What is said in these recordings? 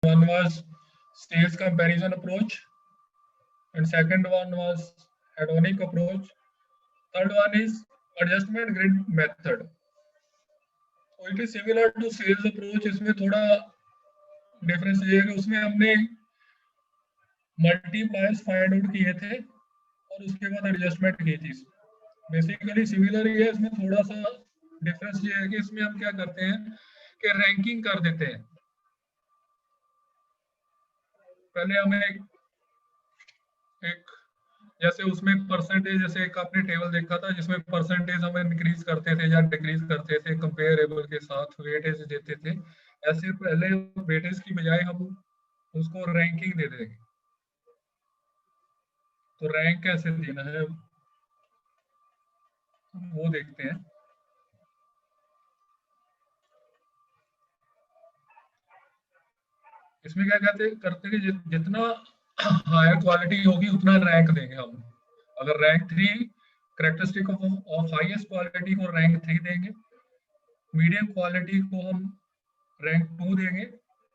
one was stage comparison approach, and second one was hedonic approach. Third one is adjustment grid method. So it is similar to sales approach. इसमें थोड़ा difference ये है कि उसमें हमने multipliers find out किए थे और उसके बाद एडजस्टमेंट की थी। बेसिकली सिमिलर ही है, इसमें थोड़ा सा डिफरेंस ये है कि इसमें हम क्या करते हैं कि रैंकिंग कर देते हैं। पहले हमें एक जैसे उसमें परसेंटेज, जैसे एक आपने टेबल देखा था जिसमें परसेंटेज हम इंक्रीज करते थे या डिक्रीज करते थे कंपेरेबल के साथ वेटेज देते थे, ऐसे पहले वेटेज की बजाय हम उसको रैंकिंग दे देंगे। तो रैंक कैसे देना है वो देखते हैं। इसमें क्या कहते करते हैं कि जितना हायर क्वालिटी होगी उतना रैंक देंगे हम। अगर rank 3 characteristic of highest quality को रैंक 3 देंगे, मीडियम क्वालिटी को हम रैंक 2 देंगे,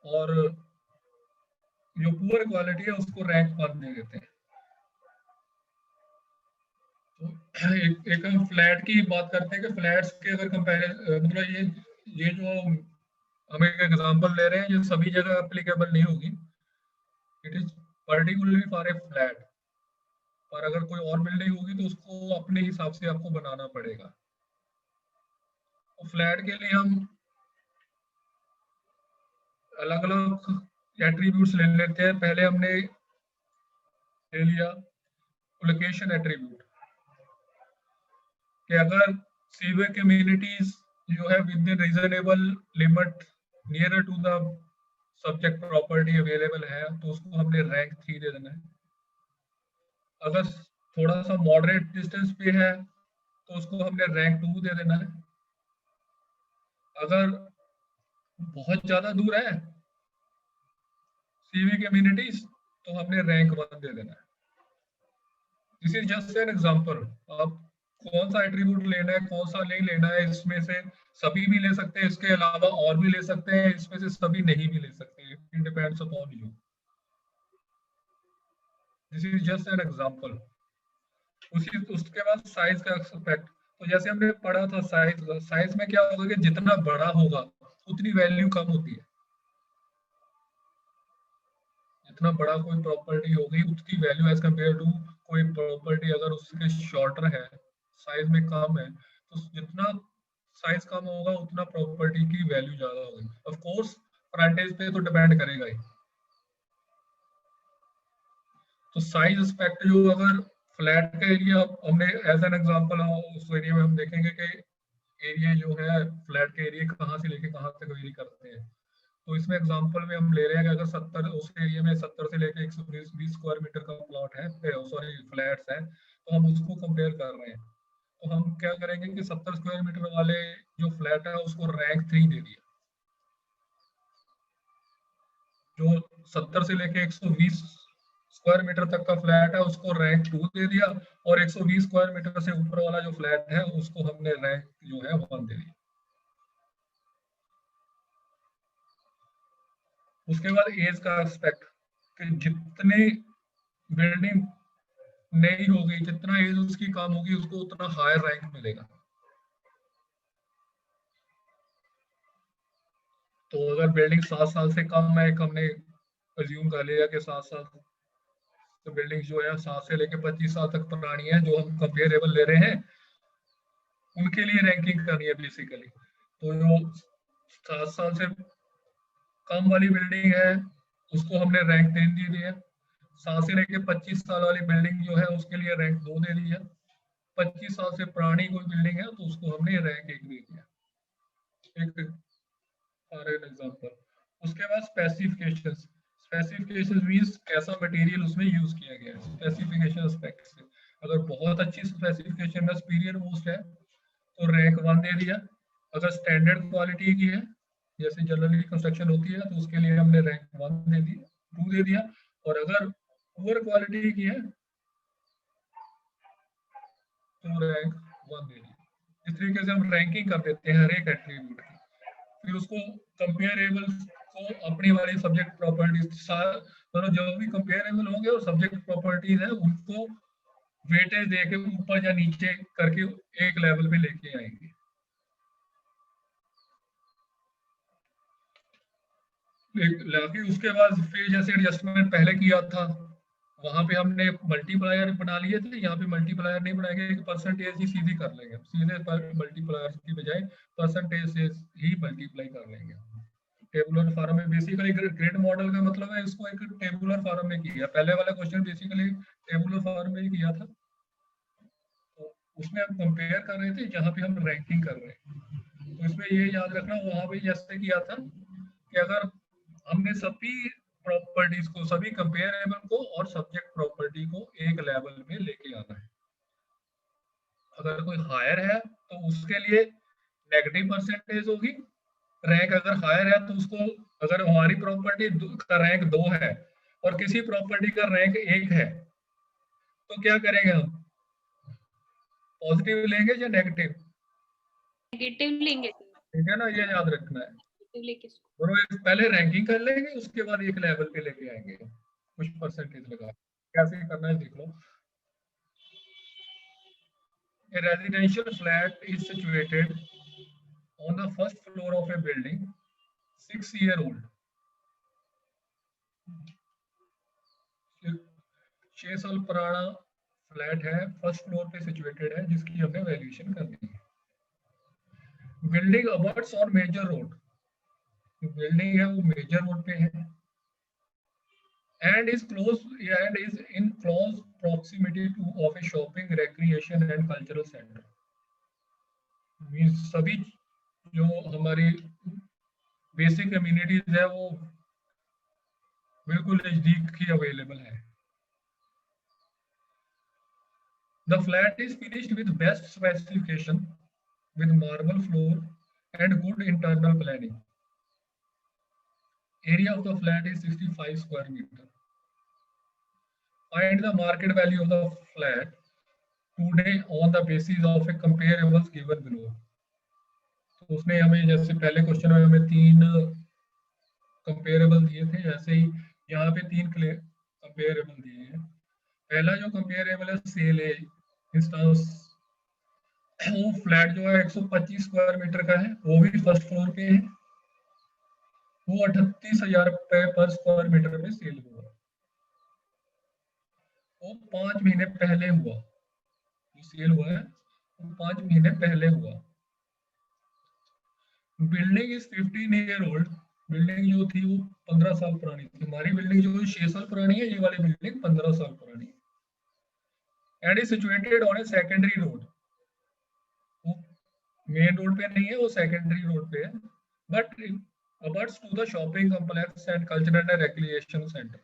और जो पुअर क्वालिटी है उसको रैंक 1 दे देते हैं। तो एक हम फ्लैट की बात करते हैं कि फ्लैट्स के अगर कंपेरिजन, मतलब ये जो हम एक एग्जांपल ले रहे हैं, ये सभी जगह एप्लीकेबल नहीं होगी। It is particularly for a flat, और अगर कोई और बिल्डिंग होगी तो उसको अपने हिसाब से आपको बनाना पड़ेगा। तो फ्लैट के लिए हम अलग अलग एट्रीब्यूट्स ले लेते हैं। पहले हमने ले लिया लोकेशन एट्रीब्यूट, कि अगर सीवे कम्युनिटीज जो है within reasonable limit near to the subject property available है तो उसको हमने रैंक 3 दे देना है। अगर थोड़ा सा मॉडरेट डिस्टेंस पे है तो उसको हमने रैंक 2 दे देना है। अगर बहुत ज्यादा दूर है सीवी कम्युनिटीज तो हमने रैंक 1 दे देना है। This is just an example. आप कौन सा एट्रीब्यूट लेना है कौन सा नहीं लेना है, इसमें से सभी भी ले सकते हैं, इसके अलावा और भी ले सकते हैं, इसमें से सभी नहीं भी ले सकते। It depends upon you. This is just an example. उसके बाद साइज का एक्सपेक्ट, तो जैसे हमने पढ़ा था साइज में क्या होगा कि जितना बड़ा होगा उतनी वैल्यू कम होती है। जितना बड़ा कोई प्रॉपर्टी होगी उसकी वैल्यू एज कंपेयर टू कोई प्रॉपर्टी अगर उसके शॉर्टर है, साइज में कम है, तो जितना साइज कम होगा उतना प्रॉपर्टी की वैल्यू ज्यादा होगी। ऑफ कोर्स फ्रंटेज पे तो डिपेंड करेगा ही। तो साइज एस्पेक्ट जो अगर फ्लैट का एरिया हमने एज एन एग्जांपल उस एरिया में हम देखेंगे कि एरिया जो है फ्लैट के एरिया कहाँ से लेके कहाँ तक वेरी करते हैं। तो इसमें एग्जांपल में हम ले रहे हैं कि अगर 70 उस एरिया में 70 से लेके 120 स्क्वायर मीटर का प्लॉट है, सॉरी फ्लैट्स है, तो हम उसको कंपेयर कर रहे हैं। तो हम क्या करेंगे कि 70 स्क्वायर मीटर वाले जो फ्लैट है उसको रैंक 3 दे दिया। जो 70 से लेके 120 स्क्वायर मीटर तक का फ्लैट है उसको रैंक 2 दे दिया, और 120 स्क्वायर मीटर से ऊपर वाला जो फ्लैट है उसको हमने रैंक जो है 1 दे दिया। उसके बाद एज का एस्पेक्ट, कि जितने बिल्डिंग नई होगी जितना एज उसकी कम होगी उसको उतना हायर रैंक मिलेगा। तो अगर बिल्डिंग 7 साल से कम है, एक हमने अज्यूम कर लिया कि 7 साल, तो बिल्डिंग जो है 7 से लेके 25 साल तक पुरानी है जो हम कंपेरेबल ले रहे हैं, उनके लिए रैंकिंग करनी है बेसिकली। तो जो 7 साल से कम वाली बिल्डिंग है उसको हमने रैंक 3 दे दिया। 7 से लेके 25 साल वाली बिल्डिंग जो है उसके लिए रैंक 2 दे दिया। 25 साल से पुरानी कोई बिल्डिंग है तो उसको हमने रैंक 1 दे दिया। एक फॉर एन एग्जांपल। उसके बाद स्पेसिफिकेशंस। स्पेसिफिकेशंस मींस कैसा मटेरियल उसमें यूज किया गया है स्पेसिफिकेशन एस्पेक्ट से। अगर बहुत अच्छी स्पेसिफिकेशन है, सुपीरियर मोस्ट है, तो रैंक 1 दे दिया। अगर स्टैंडर्ड क्वालिटी की है जैसे जनरली कंस्ट्रक्शन होती है तो उसके लिए हमने रैंक 1 दे दिया 2 दे दिया। और अगर पुअर क्वालिटी की है तो रैंक 1 दे दिया। इस तरीके से हम रैंकिंग कर देते हैं हर एक एट्रीब्यूट की। फिर उसको कंपेरेबल को अपनी वाली सब्जेक्ट प्रॉपर्टीज, मतलब जो भी कंपेरेबल होंगे और सब्जेक्ट प्रॉपर्टीज है उनको वेटेज देके ऊपर या नीचे करके एक लेवल पे लेके आएंगे। लाके उसके बाद फिर जैसे एडजस्टमेंट पहले किया था वहां पे हमने मल्टीप्लायर बना लिए थे, यहाँ पे मल्टीप्लायर नहीं बनाएंगे, एक परसेंटेज ही सीधी कर लेंगे, सीधे मल्टीप्लायर की बजाय परसेंटेज से ही मल्टीप्लाई कर लेंगे। टेबुलर फॉर्म में बेसिकली ग्रिड मॉडल का मतलब है इसको एक टेबुलर फॉर्म में किया, पहले वाला क्वेश्चन बेसिकली टेबुलर फॉर्म में ही किया था। तो उसमें हम कंपेयर कर रहे थे, जहाँ पे हम रैंकिंग कर रहे हैं। तो इसमें ये याद रखना वहां पे जैसे किया था कि अगर हमने सभी प्रॉपर्टीज को, सभी कंपेरेबल को और सब्जेक्ट प्रॉपर्टी को एक लेवल में लेके आना है। अगर कोई हायर है तो उसके लिए नेगेटिव परसेंटेज होगी, रैंक अगर हायर है तो उसको, अगर हमारी प्रॉपर्टी का रैंक 2 है और किसी प्रॉपर्टी का रैंक 1 है तो क्या करेंगे हम, पॉजिटिव लेंगे या नेगेटिव? नेगेटिव लेंगे। ठीक है ना, ये याद रखना है। लेके दोनों पहले रैंकिंग कर लेंगे, उसके बाद एक लेवल पे लेके आएंगे कुछ परसेंटेज लगा। कैसे करना है देख लो। A residential flat is situated on the first floor of a building, 6-year-old. 6 साल पुराना फ्लैट है, फर्स्ट फ्लोर पे सिचुएटेड है, जिसकी हमने वैल्यूएशन करनी है। बिल्डिंग अबट्स और मेजर रोड, बिल्डिंग है वो मेजर रोड पे है, and is in close proximity to of a shopping, recreation and cultural center. Means सभी जो हमारी बेसिक कम्युनिटीज है वो बिल्कुल नजदीक ही अवेलेबल है। The flat is finished with best specification, with marble floor and good internal planning. Area of the flat is 65 square meter. Find the market value of the flat today on the basis of a comparables given below. तो उसने हमें जैसे पहले question में हमें 3 comparable दिए थे, ऐसे ही यहाँ पे 3 कंपेरेबल दिए हैं। पहला जो कंपेरेबल है सेल इंस्टेंस, वो फ्लैट जो है 125 स्क्वायर मीटर का है, वो भी फर्स्ट फ्लोर पे है, वो 38,000 रुपए पर स्क्वायर मीटर में सेल हुआ। वो 5 महीने पहले हुआ, जो सेल हुआ है वो 5 महीने पहले हुआ। Building is 15 year old, building जो थी वो 15 साल पुरानी थी। हमारी बिल्डिंग जो 6 साल पुरानी है, ये वाली बिल्डिंग 15 साल पुरानी है। And is situated on a secondary road, वो मेन रोड पे नहीं है, वो सेकेंडरी रोड पे है, but abuts to the shopping complex and cultural and recreation centre.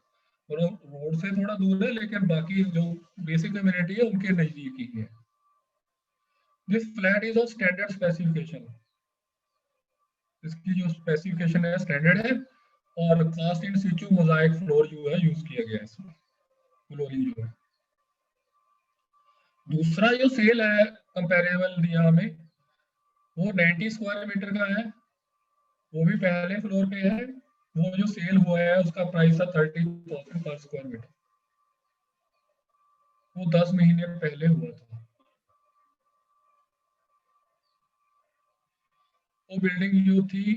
Road से थोड़ा दूर है लेकिन बाकी जो बेसिक कम्युनिटी है उनके नजदीक ही है। This flat is of standard specification, इसकी जो स्पेसिफिकेशन है स्टैंडर्ड है, और कास्ट इन सिचू मोजाइक फ्लोर जो है यूज किया गया है इसमें, फ्लोरिंग जो है। दूसरा जो सेल है कंपेरेबल दिया हमें, वो 90 स्क्वायर मीटर का है, वो भी पहले फ्लोर पे है। वो जो सेल हुआ है उसका प्राइस था 30,000 पर स्क्वायर मीटर, वो 10 महीने पहले हुआ था। वो बिल्डिंग जो थी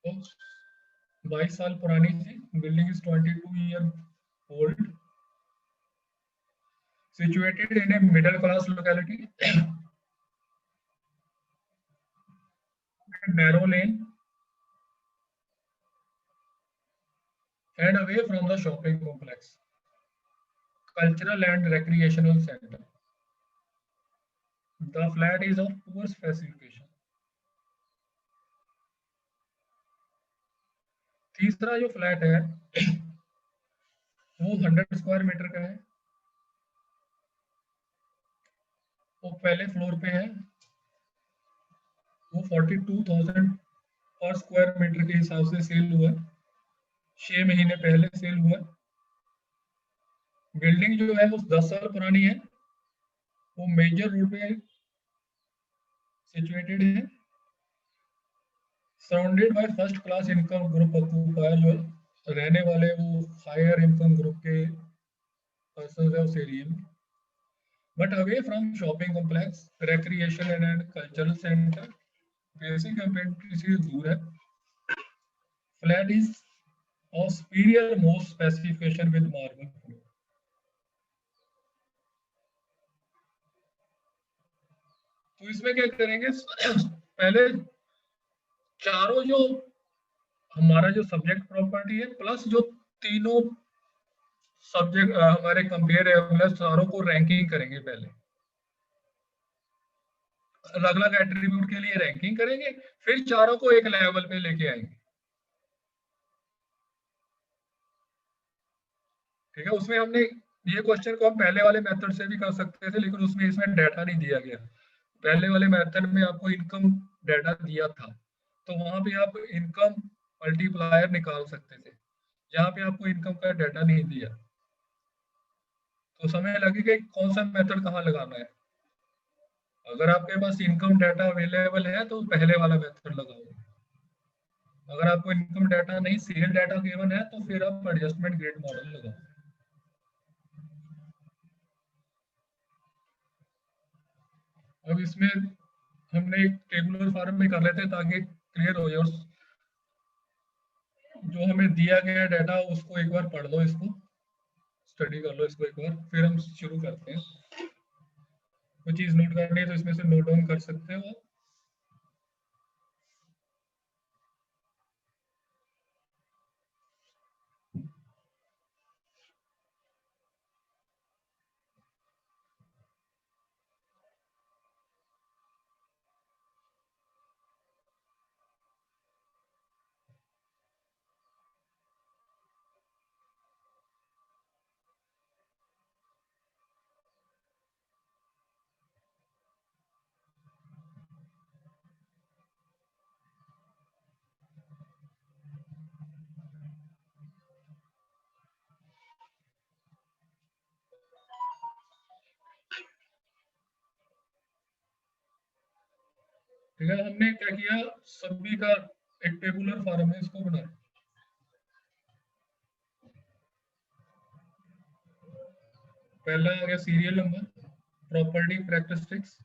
वो 22 साल पुरानी थी। Building is 22 year old, situated in a middle class locality, narrow lane and away from the shopping complex, cultural and recreational center. The flat is of poor specification. तीसरा जो फ्लैट है वो 100 स्क्वायर मीटर का है, वो पहले floor पे है, वो 42,000 पर स्क्वायर मीटर के हिसाब से सेल हुआ, 6 महीने पहले सेल हुआ। बिल्डिंग जो है वो 10 साल पुरानी है, वो मेजर रोड पे सिचुएटेड है, surrounded by first class income group occupier, जो रहने वाले वो हायर इनकम ग्रुप के पर्सन है उस एरिया में, but away from shopping complex, recreation and cultural centre, basic immunity से दूर है। Flat is of superior most specification with marble floor. तो इसमें क्या करेंगे, पहले चारों जो हमारा जो सब्जेक्ट प्रॉपर्टी है प्लस जो तीनों सब्जेक्ट हमारे कंपेयर चारों को रैंकिंग करेंगे। पहले अलग अलग एट्रीब्यूट के लिए रैंकिंग करेंगे, फिर चारों को एक लेवल पे लेके आएंगे। ठीक है, उसमें हमने ये क्वेश्चन को हम पहले वाले मेथड से भी कर सकते थे, लेकिन उसमें इसमें डाटा नहीं दिया गया। पहले वाले मेथड में आपको इनकम डाटा दिया था, तो वहां पे आप इनकम मल्टीप्लायर निकाल सकते थे। जहाँ पे आपको इनकम का डाटा नहीं दिया, तो समय लगेगा कि कौन सा मेथड कहाँ लगाना है। अगर आपके पास इनकम डाटा अवेलेबल है तो पहले वाला मेथड लगाओ। अगर आपको इनकम डाटा नहीं, सेल डाटा गिवन है, तो फिर आप एडजस्टमेंट ग्रेड मॉडल लगाओ। अब इसमें हमने एक टेबुलर फॉर्म में कर लेते हैं ताकि क्लियर हो जाए। और जो हमें दिया गया डाटा उसको एक बार पढ़ लो, इसको स्टडी कर लो इसको एक बार, फिर हम शुरू करते हैं। कोई चीज नोट करनी है तो इसमें से नोट डाउन कर सकते हो। ठीक है, हमने क्या किया, सभी का एक टेबुलर फॉर्म है, इसको बनाया। पहला आ गया serial number, property characteristics,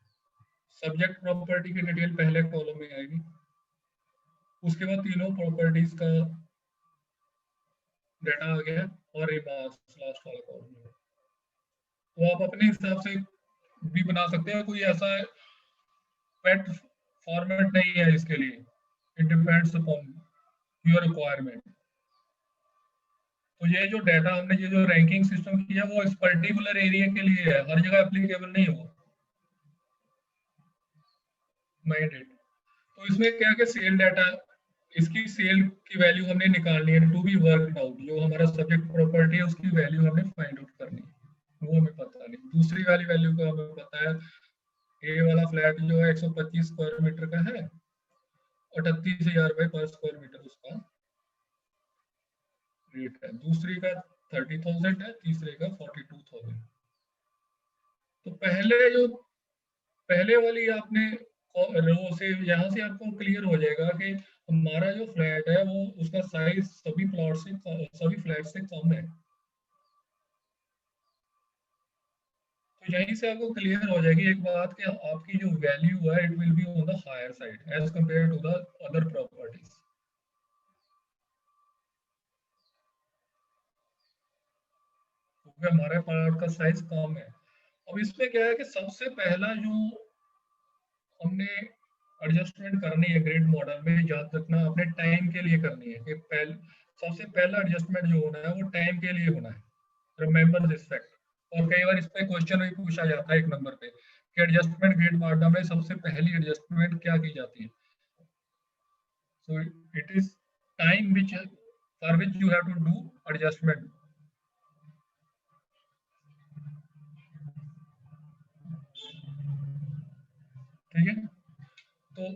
subject property की डिटेल पहले कॉलम में आएगी। उसके बाद तीनों प्रॉपर्टीज का डाटा आ गया, और रिमार्क्स लास्ट वाला कॉलम में। तो आप अपने हिसाब से भी बना सकते हैं, कोई ऐसा पेट फॉर्मेट नहीं है इसके लिए। It depends upon your requirement. तो ये जो डाटा हमने ये जो रैंकिंग सिस्टम किया वो इस पर्टिकुलर एरिया के लिए है, हर जगह एप्लीकेबल नहीं हो माइंडेड। तो इसमें क्या क्या सेल डाटा, इसकी सेल की वैल्यू हमने निकालनी है, टू बी वर्कड आउट। जो हमारा सब्जेक्ट प्रॉपर्टी है उसकी वैल्यू हमने फाइंड आउट करनी है, वो हमें पता नहीं। दूसरी वाली वैल्यू का हमें पता है, ए वाला फ्लैट जो है 125 स्क्वायर मीटर का है, 38,000 रुपए पर स्क्वायर मीटर उसका रेट है। दूसरी का 30,000 है, तीसरे का 42,000। तो पहले वाली आपने रो से, यहाँ से आपको क्लियर हो जाएगा कि हमारा जो फ्लैट है वो उसका साइज सभी फ्लैट से कम है। तो यहीं से आपको क्लियर हो जाएगी एक बात कि आपकी जो वैल्यू है it will be on the higher side as compare to the other properties, क्योंकि हमारे प्लॉट का साइज कम है। अब इसमें क्या है कि सबसे पहला जो हमने एडजस्टमेंट करनी है ग्रिड मॉडल में, याद रखना अपने टाइम के लिए करनी है कि सबसे पहला एडजस्टमेंट जो होना है वो टाइम के लिए होना है। Remember this fact. और कई बार इस पे क्वेश्चन भी पूछा जाता है एक नंबर पे कि एडजस्टमेंट ग्रिड मॉडल में सबसे पहली एडजस्टमेंट क्या की जाती है। So it is time which for which you have to do adjustment. ठीक है, तो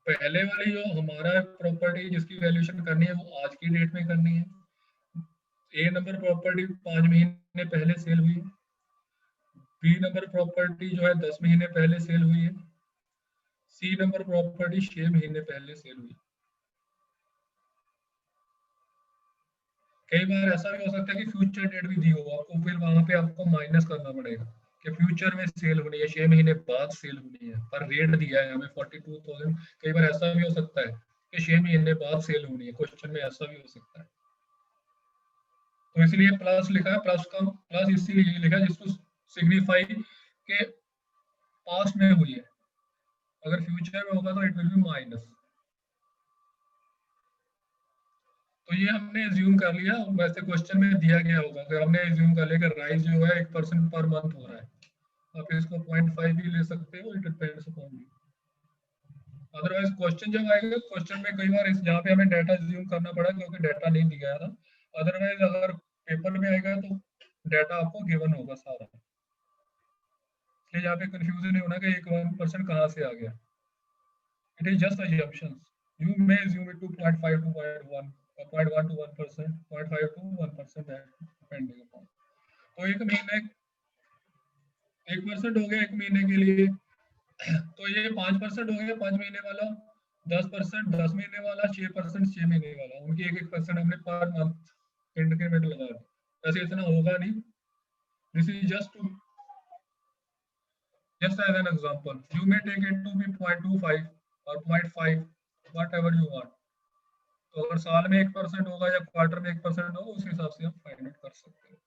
पहले वाली जो हमारा प्रॉपर्टी जिसकी वैल्यूएशन करनी है वो आज की डेट में करनी है। ए नंबर प्रॉपर्टी 5 महीने पहले सेल हुई है, बी नंबर प्रॉपर्टी जो है 10 महीने पहले सेल हुई है, सी नंबर प्रॉपर्टी 6 महीने पहले सेल हुई। कई बार ऐसा भी हो सकता है कि फ्यूचर डेट भी दी हो आपको, फिर वहां पे आपको माइनस करना पड़ेगा कि फ्यूचर में सेल होनी है, 6 महीने बाद सेल होनी है, पर रेट दिया है हमें 42,000। कई बार ऐसा भी हो सकता है कि 6 महीने बाद सेल होनी है, क्वेश्चन में ऐसा भी हो सकता है। तो इसलिए प्लस लिखा है, प्लस का प्लस इसीलिए लिखा है जिसको सिग्निफाई के पास्ट में हुई है, अगर फ्यूचर में होगा तो इट विल बी माइनस। तो ये हमने एज्यूम कर लिया, वैसे क्वेश्चन में दिया गया होगा कि हमने एज्यूम कर लिया कि राइज जो है 1% पर मंथ हो रहा है। आप इसको 0.5 भी ले सकते हो, it depends upon you. Otherwise question जब आएगा, क्वेश्चन में कई बार इस यहाँ पे हमें डाटा एज्यूम करना पड़ा क्योंकि डाटा नहीं दिया था। अदरवाइज अगर पेपर में आएगा तो डाटा आपको गिवन होगा सारा, इसलिए यहाँ पे कंफ्यूजन नहीं होना कि 1% कहाँ से आ गया। It is just assumptions. You may assume it to 0.5 to 0.1, 0.1 to 1%, 0.5 to 1%, depending upon. तो एक महीने 1% हो गया एक महीने के लिए, तो ये 5% हो गया 5 महीने वाला, 10% 10 महीने वाला, 6% 6 महीने वाला, उनकी 1-1% हमने पर मंथ इंक्रीमेंट लगा दी। वैसे इतना होगा नहीं, this is just as an example. You may take it to be 0.25 or 0.5, whatever you want. तो अगर साल में 1% होगा या क्वार्टर में 1% होगा, उस हिसाब से हम फाइंड आउट कर सकते हैं।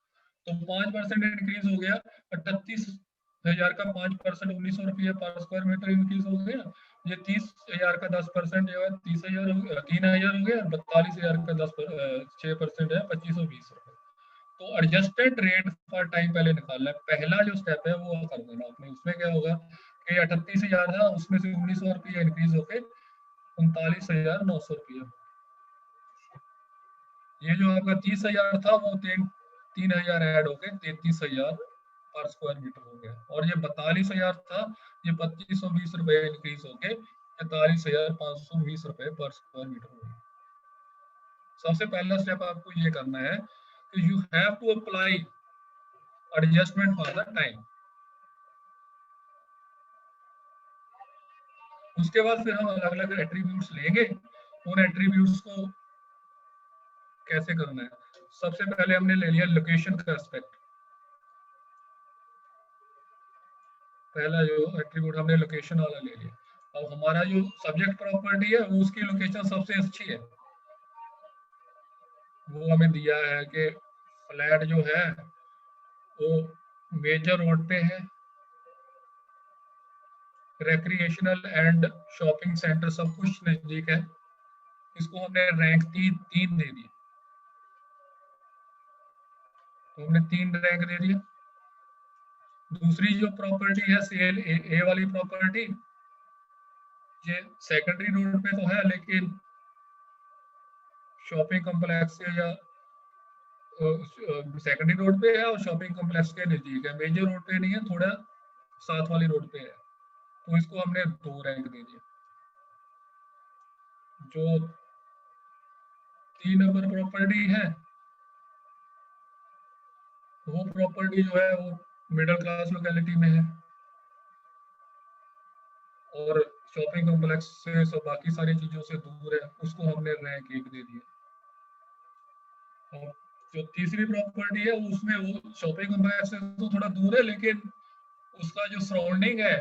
तो 5% इंक्रीज हो गया, 38,000 का 5%, 1,900 रुपये पर स्क्वायर मीटर इंक्रीज हो गया। ये 30,000 का 10% जो है 30,000 हो गया, 3,000 हो गया, 42,000 का 6% है 2,520 रुपये। तो एडजस्टेड रेट फॉर टाइम पहले निकालना है, पहला जो स्टेप है वो कर देना आपने। उसमें क्या होगा कि 38,000 था, उसमें से 1,900 रुपये इंक्रीज होके 39,900 रुपये। ये जो आपका 30,000 था वो 3,000 ऐड होके 33,000 पर स्क्वायर मीटर हो गया, और ये 42,000 था, ये 2,520 रुपये इंक्रीज होके 43,520 रुपये पर स्क्वायर मीटर हो गया। सबसे पहला स्टेप आपको ये करना है कि you have to apply adjustment for the time. उसके बाद फिर हम अलग अलग एट्रीब्यूट्स लेंगे, उन एट्रीब्यूट्स को कैसे करना है। सबसे पहले हमने ले लिया लोकेशन का एस्पेक्ट, पहला जो एट्रीब्यूट हमने लोकेशन वाला ले लिया। अब हमारा जो सब्जेक्ट प्रॉपर्टी है वो उसकी लोकेशन सबसे अच्छी है, वो हमें दिया है कि फ्लैट जो है वो मेजर रोड पे है, रिक्रिएशनल एंड शॉपिंग सेंटर सब कुछ नजदीक है। इसको हमने रैंक 3 दे दिया, तो हमने 3 रैंक दे दिया। दूसरी जो प्रॉपर्टी है सेल ए वाली प्रॉपर्टी, ये सेकेंडरी रोड पे तो है लेकिन शॉपिंग कॉम्प्लेक्स से या सेकेंडरी रोड पे है और शॉपिंग कॉम्प्लेक्स के नजदीक है, मेजर रोड पे नहीं है, थोड़ा साथ वाली रोड पे है, तो इसको हमने 2 रैंक दे दिया। जो 3 नंबर प्रॉपर्टी है वो प्रॉपर्टी जो है वो मिडिल क्लास लोकेलिटी में है, और शॉपिंग कॉम्प्लेक्स से सब बाकी सारी चीजों से दूर है, उसको हमने रैंक 1 दे दिया। और जो तीसरी प्रॉपर्टी है उसमें वो शॉपिंग कॉम्प्लेक्स से तो थोड़ा दूर है लेकिन उसका जो सराउंडिंग है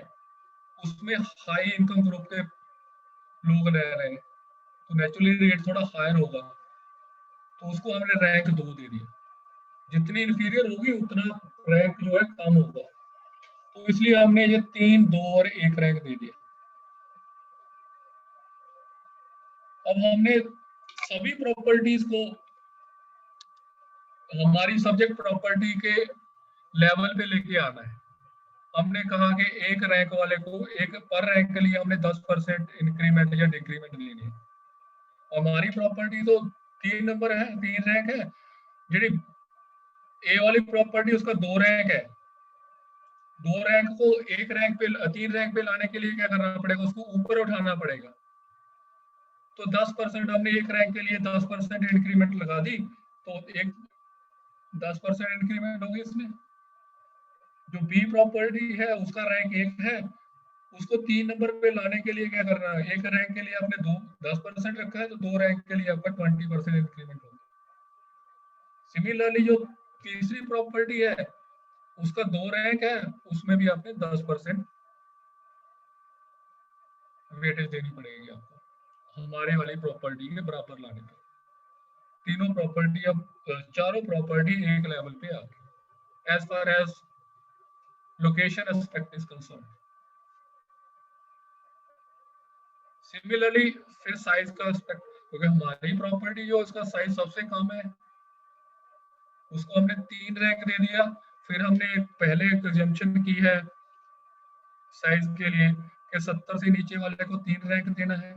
उसमें हाई इनकम ग्रुप के लोग रह रहे हैं, तो नेचुरली रेट थोड़ा हायर होगा, तो उसको हमने रैंक 2 दे दिया। जितनी इंफीरियर होगी उतना रैंक जो है कम होगा, तो इसलिए हमने ये 3, 2 और 1 रैंक दे दिया। अब हमने सभी प्रॉपर्टीज को हमारी सब्जेक्ट प्रॉपर्टी के लेवल पे लेके आना है। हमने कहा कि एक रैंक वाले को एक पर रैंक के लिए हमने 10% इंक्रीमेंट या डिक्रीमेंट देनी है। हमारी प्रॉपर्टी तो 3 नंबर है, 3 रैंक है, जी ए वाली प्रॉपर्टी उसका 2 रैंक है। 2 रैंक को 1 रैंक पे 3 रैंक पे लाने के लिए क्या करना पड़ेगा, उसको ऊपर उठाना पड़ेगा। तो 10% हमने 1 रैंक के लिए 10% इंक्रीमेंट लगा दी, तो एक 10% इंक्रीमेंट होगी इसमें। जो बी प्रॉपर्टी है उसका रैंक 1 है, उसको 3 नंबर पे लाने के लिए क्या करना है, 1 रैंक के लिए आपने 10% रखा है, तो 2 रैंक के लिए आपका 20% इंक्रीमेंट होगा। सिमिलरली जो तीसरी प्रॉपर्टी है उसका 2 रैंक है, उसमें भी आपने 10% वेटेज देनी पड़ेगी आपको हमारे वाली प्रॉपर्टी के बराबर लाने पे। तीनों प्रॉपर्टी अब चारों प्रॉपर्टी एक लेवल पे आ गई as far as location aspect is concern. Similarly फिर साइज का एस्पेक्ट, क्योंकि हमारी प्रॉपर्टी जो इसका साइज सबसे कम है उसको हमने 3 रैंक दे दिया। फिर हमने पहले एक एग्जम्पशन की है साइज के लिए कि 70 से नीचे वाले को 3 रैंक देना है,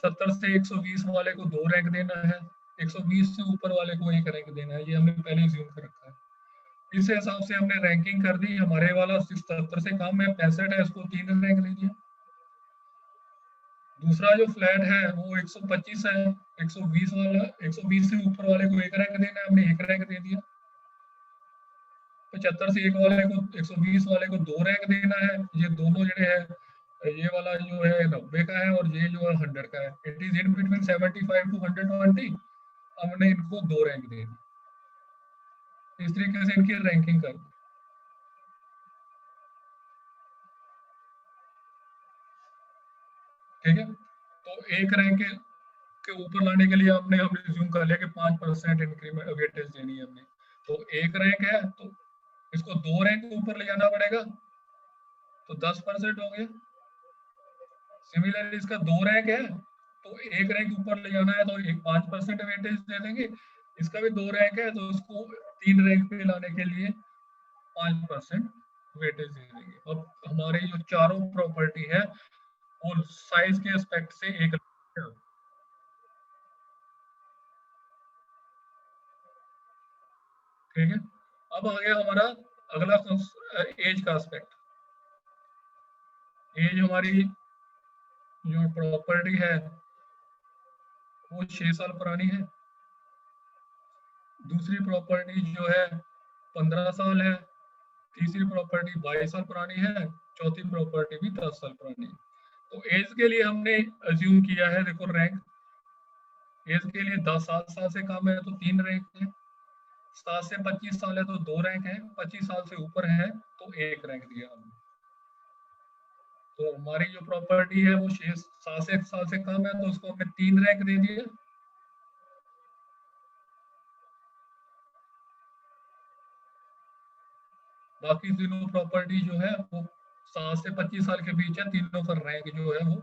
70 से 120 वाले को 2 रैंक देना है, 120 से ऊपर वाले को 1 रैंक देना है। ये हमने पहले ज्यूम कर रखा है। इस हिसाब से हमने रैंकिंग कर दी। हमारे वाला 70 से कम है, 65 है, इसको 3 रैंक दे दिया। दूसरा जो फ्लैट है वो 125 है, 120 वाला 120 से ऊपर वाले को 1 रैंक देना है, हमने 1 रैंक दे दिया। 75 से 1 वाले को 120 वाले को 2 रैंक देना है। ये दोनों जड़े है, ये वाला जो है 90 का है और ये जो है 100 का है। It is in between 75 to 120। हमने इनको 2 रैंक दे दी। इस तरीके से इनकी रैंकिंग कर दी। ठीक है, तो 1 रैंक के ऊपर लाने के लिए हमने रिज्यूम कर लिया कि 5% इंक्रीमेंट वेटेज देनी है हमने। तो 1 रैंक है तो इसको 2 रैंक ऊपर ले जाना पड़ेगा, तो 10% हो गया। सिमिलरली इसका 2 रैंक है तो 1 रैंक ऊपर ले जाना है तो 5% वेटेज दे देंगे। इसका भी 2 रैंक है तो उसको 3 रैंक पे लाने के लिए 5% वेटेज दे देंगे। अब हमारी जो चारों प्रॉपर्टी है वो साइज के एस्पेक्ट से एक। ठीक है, अब आ गया हमारा अगला एज का एस्पेक्ट। एज हमारी जो प्रॉपर्टी है वो 6 साल पुरानी है। दूसरी प्रॉपर्टी जो है 15 साल है। तीसरी प्रॉपर्टी 22 साल पुरानी है। चौथी प्रॉपर्टी भी 10 साल पुरानी है। तो एज के लिए हमने अज्यूम किया है, देखो रैंक एज के लिए 10 साल से कम है तो 3 रैंक है, 7 से 25 साल है तो 2 रैंक है, 25 साल से ऊपर है तो 1 रैंक दिया हमने। तो हमारी जो प्रॉपर्टी है वो 7 साल से कम है तो उसको हमने 3 रैंक दे दिया। बाकी तीनों प्रॉपर्टी जो है वो 7 से 25 साल के बीच है, तीनों का रैंक जो है वो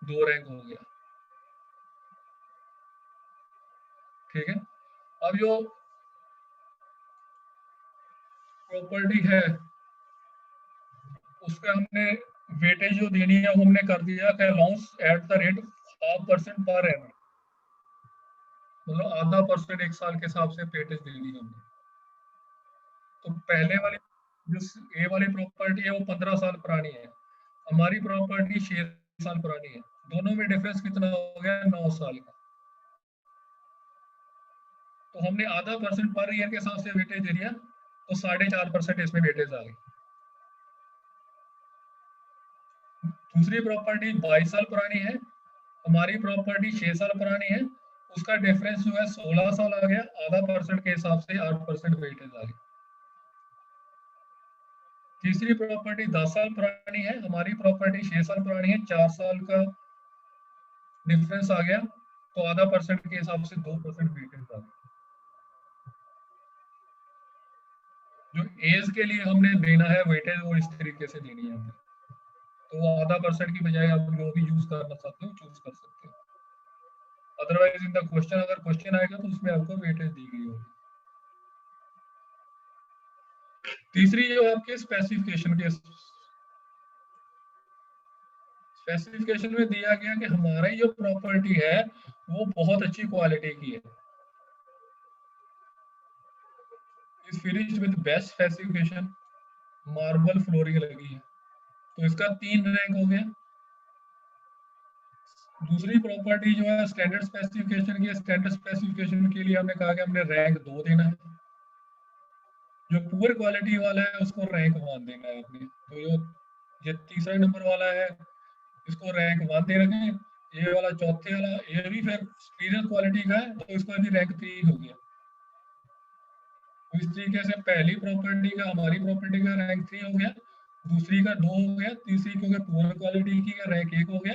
2 रैंक हो गया। ठीक है, अब जो प्रॉपर्टी है उसका हमने वेटेज जो देनी है वो हमने कर दिया कि allowance at the rate 0.5% per annum, मतलब आधा परसेंट 1 साल के हिसाब से वेटेज दे दी हमने। तो पहले वाली जो ए वाली प्रॉपर्टी है वो 15 साल पुरानी है, हमारी प्रॉपर्टी 6 साल पुरानी है। दोनों में डिफरेंस कितना हो गया, 9 साल का। तो हमने आधा परसेंट पर ईयर के हिसाब से वेटेज दे दिया तो 4.5% इसमें वेटेज आ गई। दूसरी प्रॉपर्टी 22 साल पुरानी है, हमारी प्रॉपर्टी 6 साल पुरानी है, उसका डिफरेंस जो है 16 साल आ गया। आधा परसेंट के हिसाब से 8% वेटेज आ गई। तीसरी प्रॉपर्टी 10 साल पुरानी है, हमारी प्रॉपर्टी 6 साल पुरानी है, 4 साल का डिफरेंस आ गया तो आधा परसेंट के हिसाब से 2% वेटेज आ गई। जो एज के लिए हमने देना है वेटेज वो इस तरीके से देनी है हमें। तो आधा परसेंट की बजाय आप जो भी यूज करना चाहते हो चूज कर सकते हो। अदरवाइज इन द क्वेश्चन अगर क्वेश्चन आएगा तो उसमें आपको वेटेज दी गई होगी। तीसरी जो आपके स्पेसिफिकेशन में दिया गया कि हमारी जो प्रॉपर्टी है वो बहुत अच्छी क्वालिटी की है, इस finished with best specification, marble flooring लगी है, तो इसका 3 रैंक हो गया। दूसरी प्रॉपर्टी जो है स्टैंडर्ड स्पेसिफिकेशन की, स्टैंडर्ड स्पेसिफिकेशन के लिए हमने कहा कि हमने रैंक 2 देना है। जो पुअर क्वालिटी वाला है उसको रैंक 1 देना है अपने। तो जो ये तीसरा नंबर वाला है इसको रैंक 1 दे रखे हैं, ये वाला चौथे वाला ये भी फिर सुपीरियर क्वालिटी का है, तो इसका भी रैंक 3 हो गया। तो इस तरीके से पहली प्रॉपर्टी का, हमारी प्रॉपर्टी का रैंक 3 हो गया, दूसरी का 2 हो गया, तीसरी क्योंकि पुअर क्वालिटी की का रैंक 1 हो गया,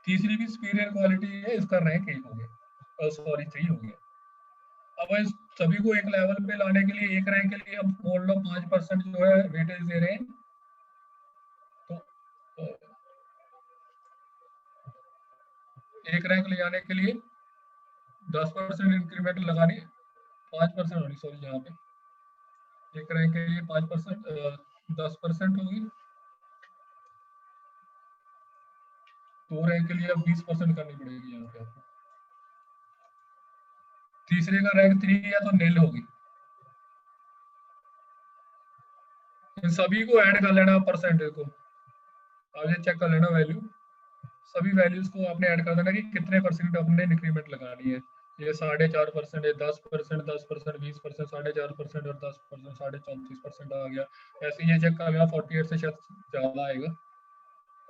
तीसरी भी सुपीरियर क्वालिटी है, इसका रैंक 1 हो गया, सॉरी 3 हो गया। अब इस सभी को एक लेवल पे लाने के लिए, एक रैंक के लिए हम मान लो 5% जो है वेटेज दे रहे हैं, तो एक रैंक ले जाने के लिए 10% इंक्रीमेंट लगानी, 5% होनी, सॉरी, यहाँ पे एक रैंक के लिए 5%, 10% होगी, 2 रैंक के लिए अब 20% करनी पड़ेगी यहाँ पे आपको। तीसरे का रैंक 3 है तो नील होगी। इन सभी को ऐड कर लेना परसेंटेज को, आगे चेक कर लेना वैल्यू, सभी वैल्यूज को आपने ऐड कर देना कि कितने परसेंट अपने इंक्रीमेंट लगानी है। ये 4.5% है, 10%, 10%, 20%, 4.5% और 10%, 34.5% आ गया। ऐसे ये चेक कर लेना, 48 से शायद ज्यादा आएगा,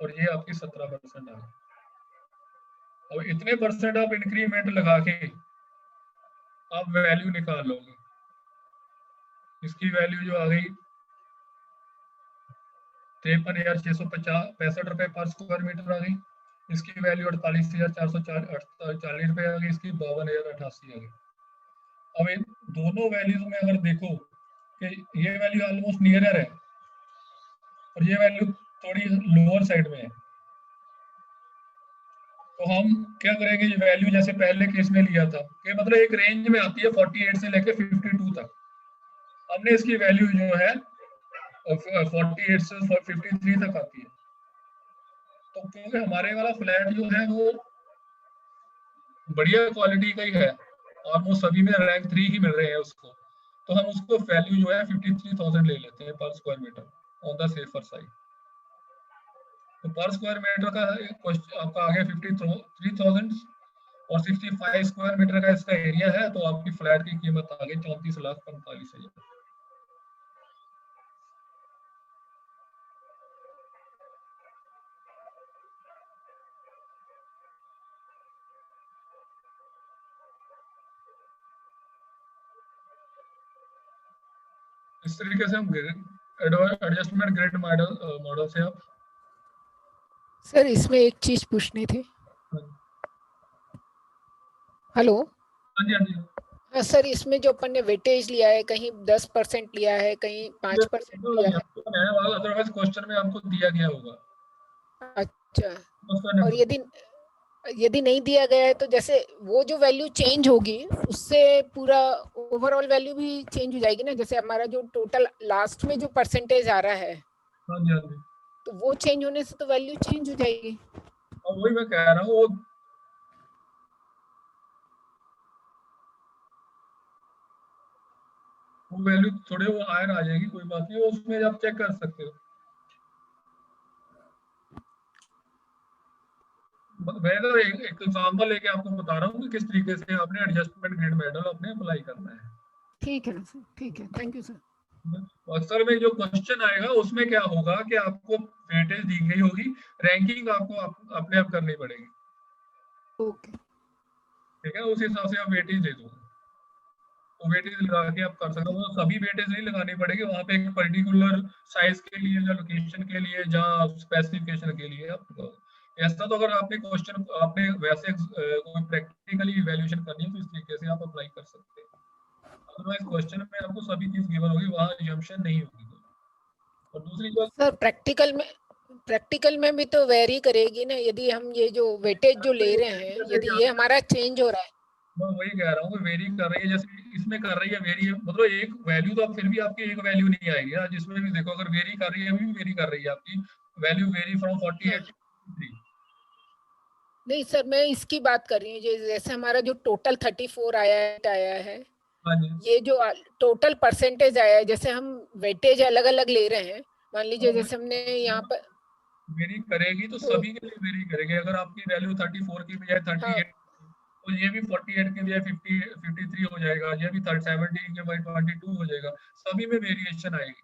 और ये आपकी 17% आ गई। अब इतने परसेंट आप इंक्रीमेंट लगा के आप वैल्यू निकाल लोगे। इसकी वैल्यू जो आ गई 53,665 रुपए पर स्क्वायर मीटर आ गई। इसकी वैल्यू 48,440 रुपए आ गई। इसकी 52,088 आ गई। अब इन दोनों वैल्यूज में अगर देखो कि ये वैल्यू ऑलमोस्ट नियरर है और ये वैल्यू थोड़ी लोअर साइड में है, तो हम क्या करेंगे, ये वैल्यू जैसे पहले केस में लिया था कि मतलब एक रेंज में आती है 48 से लेके 52 तक, हमने इसकी वैल्यू जो है 48 से 53 तक आती है। तो क्योंकि हमारे वाला फ्लैट जो है वो बढ़िया क्वालिटी का ही है, ऑलमोस्ट सभी में रैंक 3 ही मिल रहे हैं उसको, तो हम उसको वैल्यू जो है 53,000 ले लेते हैं पर square metre on the safer side. तो पर स्क्वायर मीटर का क्वेश्चन आपका आ गया 53,000 और 65 स्क्वायर मीटर का इसका एरिया है, तो आपकी फ्लैट की कीमत आ गई 34,45,000। इस तरीके से हम एडजस्टमेंट ग्रिड मॉडल से आप। सर इसमें एक चीज पूछनी थी। हेलो। हाँ जी, हाँ जी। हाँ सर, इसमें जो अपन ने वेटेज लिया है, कहीं 10% लिया है, कहीं 5% लिया है। अदरवाइज क्वेश्चन में आपको दिया गया होगा। अच्छा, और यदि यदि नहीं दिया गया है तो जैसे वो जो वैल्यू चेंज होगी उससे पूरा ओवरऑल वैल्यू भी चेंज हो जाएगी ना, जैसे हमारा जो टोटल लास्ट में जो परसेंटेज आ रहा है, हाँ जी, हाँ जी, तो वो चेंज होने से तो वैल्यू चेंज हो जाएगी। और वही मैं कह रहा हूँ, वो वैल्यू थोड़े वो हायर आ जाएगी, कोई बात नहीं, वो उसमें आप चेक कर सकते हो। मैं तो एक एग्जांपल लेके आपको बता रहा हूँ कि किस तरीके से आपने एडजस्टमेंट ग्रिड मॉडल अपने अप्लाई करना है। ठीक है सर, ठीक है, थैंक यू सर। अक्सर में जो क्वेश्चन आएगा उसमें क्या होगा कि आपको वेटेज दी गई होगी, रैंकिंग आपको अपने आप करनी पड़ेगी। ओके, ठीक है, उस हिसाब से आप वेटेज दे दो, तो वेटेज लगा के आप कर सकते हो। वो सभी वेटेज नहीं लगानी पड़ेगी, वहां पे एक पर्टिकुलर साइज के लिए या लोकेशन के लिए जहाँ स्पेसिफिकेशन के लिए आप ऐसा। तो अगर आपने क्वेश्चन आपने वैसे कोई प्रैक्टिकली इवैल्यूएशन करनी है तो इस तरीके से आप अप्लाई कर सकते हैं। अदरवाइज क्वेश्चन में आपको सभी चीज गिवन होगी, वहां अजम्पशन नहीं होगी। और दूसरी बात सर प्रैक्टिकल में भी तो वेरी करेगी ना, यदि हम ये जो वेटेज जो ले रहे हैं यदि ये हमारा चेंज हो रहा है। मैं वही कह रहा हूँ कि वेरी कर रही है, जैसे इसमें कर रही है वेरी, मतलब एक वैल्यू तो अब फिर भी आपकी एक वैल्यू नहीं आएगी ना, जिसमें भी देखो अगर वेरी कर रही है, अभी भी वेरी कर रही है आपकी वैल्यू, वेरी फ्रॉम 48 to 3। नहीं सर, मैं इसकी बात कर रही हूँ, जैसे हमारा जो टोटल 34 आया है, हाँ जी, ये जो टोटल परसेंटेज आया है, जैसे हम वेटेज अलग अलग ले रहे हैं, मान लीजिए जैसे हमने यहाँ पर वेरी करेगी तो तो सभी के लिए वेरी करेगी। अगर आपकी वैल्यू 34 की बजाय हाँ 38, तो ये भी 48 के बजाय 53 हो जाएगा, ये भी 70 के बजाय 22 हो जाएगा, सभी में वेरिएशन आएगी।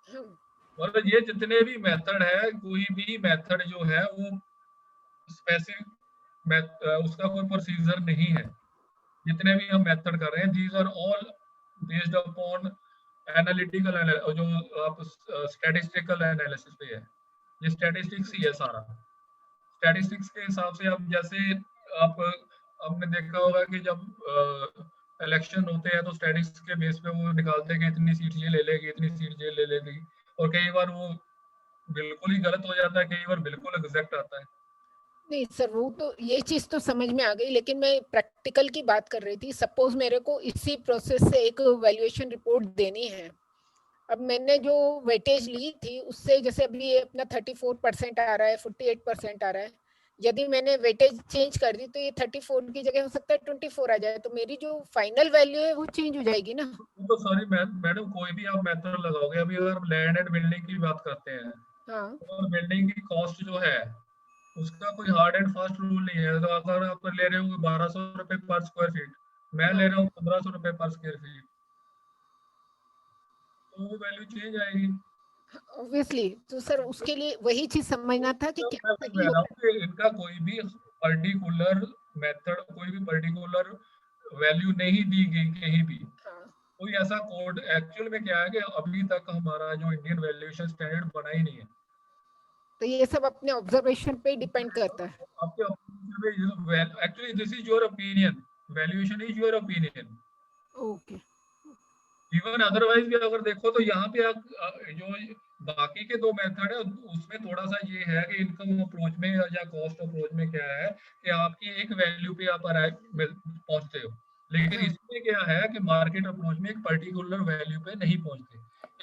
हाँ, मतलब ये जितने भी मेथड है, कोई भी मेथड जो है वो स्पेसिफिक उसका कोई प्रोसीजर नहीं है। जितने भी हम मेथड कर रहे हैं, these are all based upon analytical, जो आप स्टैटिस्टिकल एनालिसिस पे है, ये स्टैटिस्टिक्स ही है सारा। स्टैटिस्टिक्स के हिसाब से अब जैसे आप आपने देखा होगा कि जब इलेक्शन होते हैं तो स्टैटिस्टिक्स के बेस पे वो निकालते हैं कि इतनी सीट ये ले लेगी, इतनी सीट ये ले लेगी, और कई बार वो बिल्कुल ही गलत हो जाता है, कई बार बिल्कुल एग्जैक्ट आता है। नहीं सर, वो तो ये चीज तो समझ में आ गई, लेकिन मैं प्रैक्टिकल की बात कर रही थी। सपोज मेरे को इसी प्रोसेस से एक वैल्यूएशन रिपोर्ट देनी है। अब मैंने जो वेटेज ली थी उससे, जैसे अभी ये अपना 34% आ रहा है, 48% आ रहा है, यदि मैंने वेटेज चेंज कर दी तो ये 34 की जगह हो सकता है 24 आ जाए, तो मेरी जो फाइनल वैल्यू है वो चेंज हो जाएगी ना। तो सॉरी मैडम, कोई भी आप मेथड लगाओगे, अभी अगर लैंड एंड बिल्डिंग की बात करते हैं, हाँ तो बिल्डिंग की कॉस्ट जो है उसका कोई हार्ड एंड फास्ट रूल नहीं है। तो अगर आप ले रहे हो 1200 रुपए पर स्क्वायर फीट, मैं ले हाँ रहा हूँ 1500 रुपए पर स्क्वायर फीट, तो वो वैल्यू चेंज आएगी। ऑब्वियसली। तो सर उसके लिए वही चीज समझना था कि तो क्या मैं वही सही कह रहा होगा। हूँ कि इनका कोई भी पर्टिकुलर मेथड, कोई भी पर्टिकुलर वैल्यू नहीं दी गई कहीं भी। हाँ, कोई ऐसा कोड एक्चुअल में क्या है कि अभी तक हमारा जो इंडियन वैल्यूएशन स्टैंडर्ड बना ही नहीं है। तो ये सब अपने ऑब्जर्वेशन पे डिपेंड करता है। आपके actually this is your opinion, valuation is your opinion. Okay. Even otherwise भी अगर देखो तो यहाँ पे आप जो बाकी के दो मेथड है उसमें थोड़ा सा ये है कि इनकम अप्रोच में या कॉस्ट अप्रोच में क्या है कि आपकी एक वैल्यू पे आप पहुंचते हो, लेकिन हाँ इसमें क्या है कि मार्केट अप्रोच में एक पर्टिकुलर वैल्यू पे नहीं पहुंचते,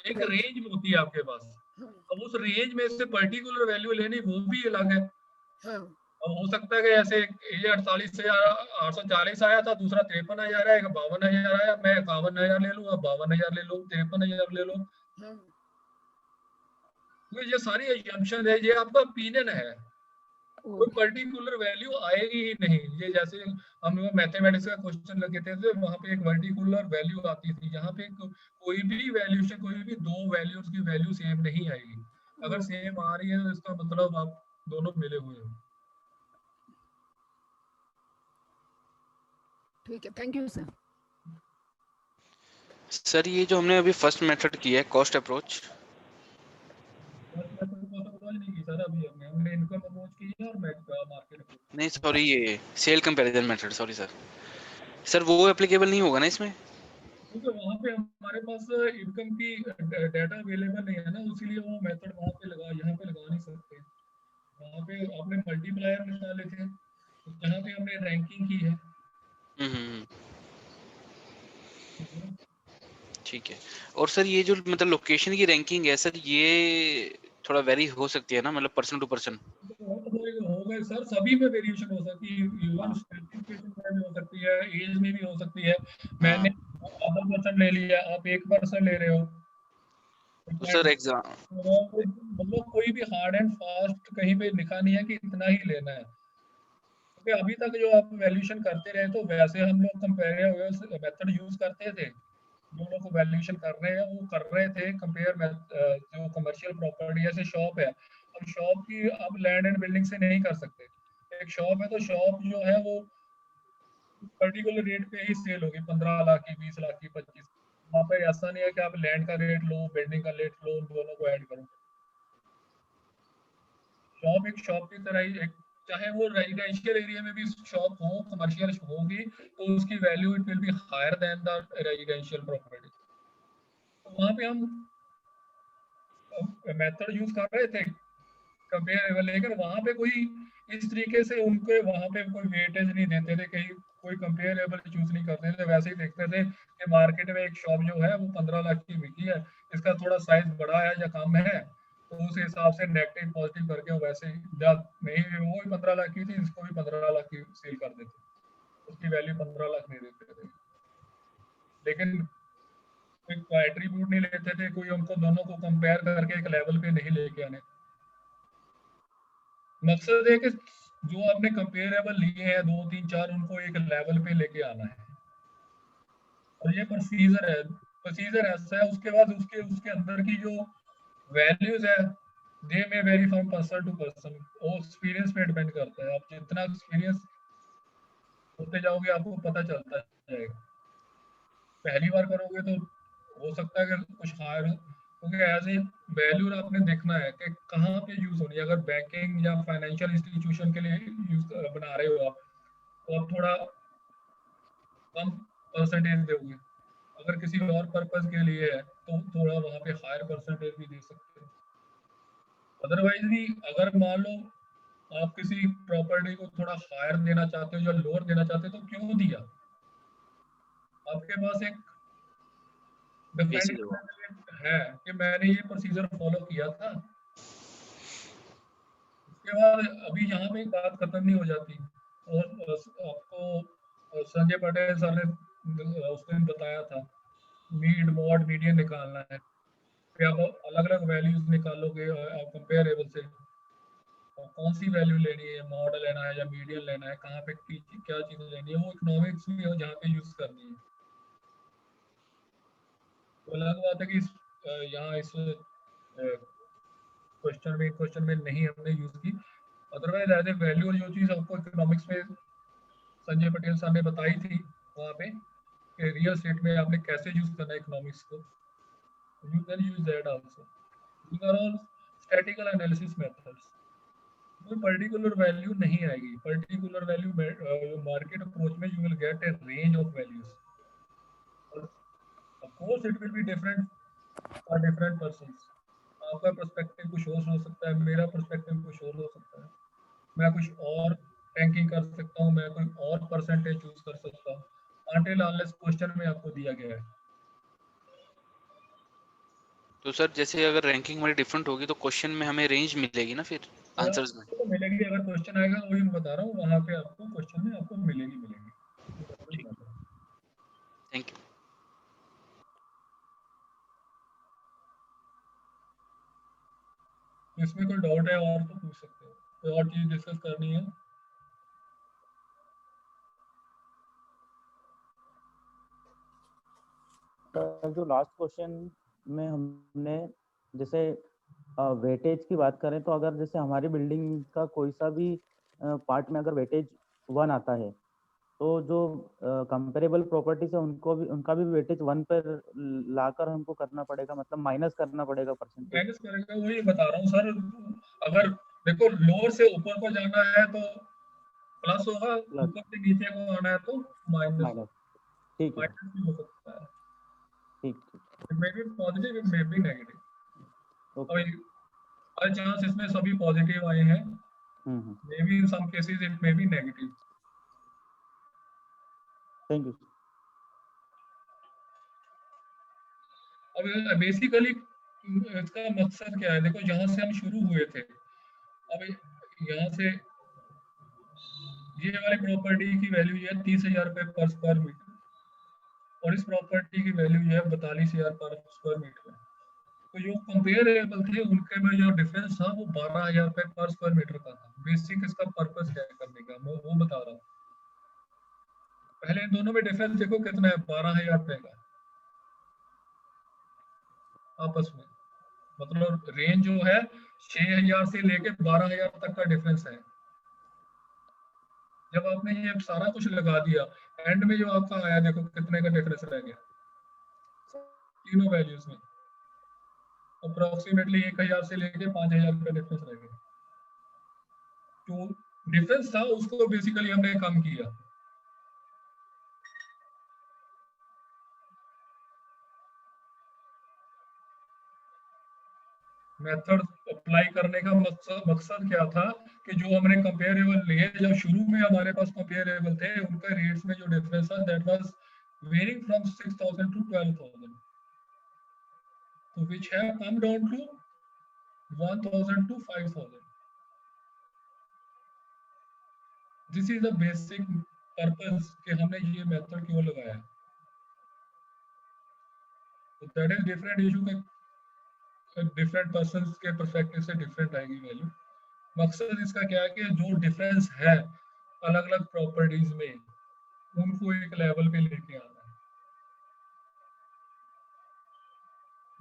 एक राइट। रेंज होती है आपके पास। हाँ अब उस रेंज में से पर्टिकुलर वैल्यू लेनी वो भी अलग है। हाँ अब हो सकता है कि ऐसे ये 48 से 840 आया था, दूसरा 53,000 है, 52,000 आया, मैं 51,000 ले लूँ, अब 52,000 ले लूँ, 53,000 ले लूँ। हाँ। तो ये सारी एजम्पशन है, ये आपका ओपिनियन है, कोई ओके। पर्टिकुलर वैल्यू आएगी ही नहीं। ये जैसे हम लोग मैथमेटिक्स का क्वेश्चन लगे थे तो वहां पे एक पर्टिकुलर वैल्यू आती थी, यहाँ पे कोई भी वैल्यू से कोई भी दो वैल्यूज की वैल्यू सेम नहीं आएगी। अगर ओके सेम आ रही है तो इसका मतलब आप दोनों मिले हुए हो। ठीक है, थैंक यू सर। सर ये जो हमने अभी फर्स्ट मेथड की है कॉस्ट अप्रोच, नहीं की सर, अभी हमने इनकम अप्रोच की है और मार्केट अप्रोच। नहीं सॉरी ये sale comparison method, sorry sir. Sir वो एप्लीकेबल नहीं होगा ना इसमें? क्योंकि वहाँ पे हमारे पास इनकम की डाटा अवेलेबल नहीं है ना, इसीलिए वो मेथड वहाँ पे लगा, यहाँ पे लगा नहीं सकते। वहाँ पे आपने मल्टीप्लायर निकाले थे, तो यहाँ पे हमने रैंकिंग की है। हम्म, ठीक है। और सर ये जो मतलब लोकेशन की रैंकिंग है सर, ये थोड़ा वेरी हो सकती है ना, मतलब पर्सन टू पर्सन? हो गए सर, सभी में वेरिएशन हो सकती है, इवन स्पेसिफिकेशन में भी हो सकती है, एज में भी हो सकती है। मैंने हाँ आधा पर्सन ले लिया, आप 1% ले रहे हो, तो सर एग्जाम, मतलब कोई भी हार्ड एंड फास्ट कहीं पे लिखा नहीं है कि इतना ही लेना है। क्योंकि अभी तक जो आप वैल्यूएशन करते रहे तो वैसे हम लोग कंपेयर मेथड यूज करते थे, जो लोग वैल्यूएशन कर रहे हैं वो कर रहे थे कंपेयर जो कमर्शियल प्रॉपर्टी जैसे शॉप है। अब शॉप की आप लैंड एंड बिल्डिंग से नहीं कर सकते। एक शॉप है तो शॉप जो है वो पर्टिकुलर रेट पे ही सेल होगी, 15 लाख की, 20 लाख की, 25। वहाँ पे ऐसा नहीं है कि आप लैंड का रेट लो, बिल्डिंग का रेट लो, उन दोनों को ऐड करो। शॉप एक शॉप की तरह ही, एक चाहे वो रेजिडेंशियल एरिया में भी शॉप हो, कमर्शियल होगी, तो उसकी value it will be higher than the residential property. तो वहाँ पे हम मेथड यूज कर रहे थे कंपेयर, लेकिन वहाँ पे कोई इस तरीके से उनके वहाँ पे कोई वेटेज नहीं देते थे, कहीं कोई कंपेरेबल चूज नहीं करते थे, वैसे ही देखते थे कि मार्केट में एक शॉप जो है वो 15 लाख की बिकी है, इसका थोड़ा साइज बड़ा है या कम है, तो उस हिसाब से नेगेटिव पॉजिटिव करके वो वैसे ही नहीं, वो भी 15 लाख की थी, इसको भी 15 लाख की सेल कर देते, उसकी वैल्यू 15 लाख नहीं देते थे। लेकिन कोई एट्रीब्यूट नहीं लेते थे, कोई उनको दोनों को कंपेयर करके एक लेवल पे नहीं लेके आने। मकसद है कि जो आपने कंपेरेबल लिए हैं 2 3 4, उनको एक लेवल पे लेके आना है, और ये प्रोसीजर है। प्रोसीजर ऐसा है, उसके बाद उसके उसके अंदर की जो वैल्यूज है they may vary from person to person, वो एक्सपीरियंस पे डिपेंड करता है। आप जितना एक्सपीरियंस होते जाओगे आपको पता चलता जाएगा। पहली बार करोगे तो हो सकता है कि कुछ हायर हो, क्योंकि एज ए वैल्यूर आपने देखना है कि कहाँ पे यूज होनी है। अगर बैंकिंग या फाइनेंशियल इंस्टीट्यूशन के लिए यूज बना रहे हो आप, तो आप थोड़ा कम परसेंटेज दोगे। अगर किसी और पर्पज के लिए है तो थोड़ा वहाँ पे हायर परसेंटेज भी दे सकते हो। अदरवाइज भी अगर मान लो आप किसी प्रॉपर्टी को थोड़ा हायर देना चाहते हो या लोअर देना चाहते हो तो क्यों दिया? आपके पास एक बेसिक डिफरेंट है कि मैंने ये प्रोसीजर फॉलो किया था। उसके बाद अभी यहाँ पे बात खत्म नहीं हो जाती। और आपको संजय पटेल सर ने उस दिन बताया था मीड मॉड मीडियन निकालना है, फिर आप अलग अलग वैल्यूज निकालोगे कंपेरेबल से, और कौन सी वैल्यू लेनी है, मॉड लेना है या मीडियन लेना है, कहाँ पे क्या चीज़ लेनी है, वो इकोनॉमिक्स में हो जहाँ पे यूज करनी है। तो अलग बात है कि यहाँ इस क्वेश्चन में नहीं हमने यूज की। अदरवाइज एज ए वैल्यू जो चीज़ आपको इकोनॉमिक्स में संजय पटेल सर ने बताई थी वहाँ पे कि रियल स्टेट में आपने कैसे यूज करना है इकोनॉमिक्स को, you can use that also. These are all statical analysis methods. कोई पर्टिकुलर वैल्यू नहीं आएगी। पर्टिकुलर वैल्यू मार्केट अप्रोच में you will get a range of values. Of course it will be different for different persons. आपका perspective कुछ और हो सकता है, मेरा पर्सपेक्टिव कुछ और हो सकता है। मैं कुछ और रैंकिंग कर सकता हूँ, मैं कोई और परसेंटेज चूज कर सकता हूँ, अनटिल अनलेस क्वेश्चन में आपको दिया गया है। तो सर जैसे अगर रैंकिंग हमारी डिफरेंट होगी तो क्वेश्चन में हमें रेंज मिलेगी ना फिर आंसर्स में? तो मिलेगी, अगर क्वेश्चन आएगा वही मैं बता रहा हूँ, वहाँ पे आपको क्वेश्चन में आपको मिलेगी। ठीक, थैंक यू। इसमें कोई डाउट है और तो पूछ सकते हो, कोई और चीज डिस्कस करनी है? जो लास्ट क्वेश्चन में हमने जैसे वेटेज की बात करें, तो अगर जैसे हमारी बिल्डिंग का कोई सा भी पार्ट में अगर वेटेज 1 आता है, तो जो कंपेरेबल प्रॉपर्टीज है उनका भी वेटेज 1 पर लाकर हमको करना पड़ेगा, मतलब माइनस करना पड़ेगा परसेंटेज। माइनस करेगा, वही बता रहा हूँ सर। अगर देखो लोअर से ऊपर को जाना है तो प्लस होगा, ऊपर से नीचे को आना है तो माइनस। ठीक है, माइनस भी हो सकता है, ठीक। It may be positive, it may be negative. Okay. By chance इसमें सभी पॉजिटिव आए हैं, may be in some cases it may be negative. Thank you. अब बेसिकली इसका मकसद क्या है? देखो जहां से हम शुरू हुए थे, अब यहाँ से ये वाली प्रॉपर्टी की वैल्यू है 30,000 रुपए पर स्क्वायर मीटर, और इस प्रॉपर्टी की वैल्यू है 42,000 पर स्क्वायर मीटर। तो जो कंपेरेबल थे उनके में जो डिफरेंस था वो 12,000 रुपए पर स्क्वायर मीटर का था। बेसिक इसका पर्पस क्या है करने का, मैं वो बता रहा हूँ। पहले इन दोनों में डिफरेंस देखो कितना है, 12,000 रुपए का आपस में। मतलब रेंज जो है 6,000 से लेके 12,000 तक का डिफरेंस है। जब आपने ये सारा कुछ लगा दिया, एंड में जो आपका आया देखो कितने का डिफरेंस रह गया तीनों वैल्यूज में, अप्रोक्सीमेटली 1,000 से लेके 5,000 का डिफरेंस रह गया। जो डिफरेंस था उसको बेसिकली हमने कम किया। मेथड अप्लाई करने का मकसद क्या था कि जो हमने कंपेरेबल लिए, जब शुरू में हमारे पास कंपेरेबल थे, उनका रेट्स में जो डिफरेंस था that was varying from 6,000 to 12,000, so which have come down to 1,000 to 5,000. This is the basic purpose कि हमने ये मेथड क्यों लगाया। तो दैट इज डिफरेंट इशू के डिफरेंट पर्संस के पर्सपेक्टिव से डिफरेंट आएगी वैल्यू। मकसद इसका क्या है कि जो डिफरेंस है अलग अलग प्रॉपर्टीज में, उनको एक लेवल पे लेके आना है।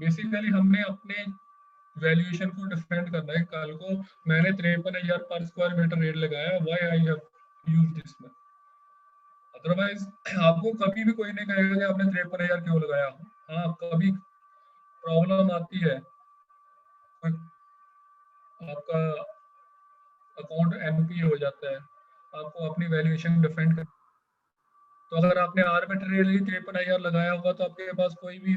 बेसिकली हमने अपने वैल्यूएशन को डिफेंड करना है। कल को मैंने 53,000 पर स्क्वायर मीटर रेट लगाया, why I have used this method. Otherwise आपको कभी भी कोई नहीं कहेगा कि आपने 53,000 क्यों लगाया। हाँ, कभी प्रॉब्लम आती है, आपका अकाउंट एनपी हो जाता है, आपको अपनी वैल्यूएशन डिफेंड कर, तो अगर आपने आर्बिट्रेरली 53,000 लगाया होगा तो आपके पास कोई भी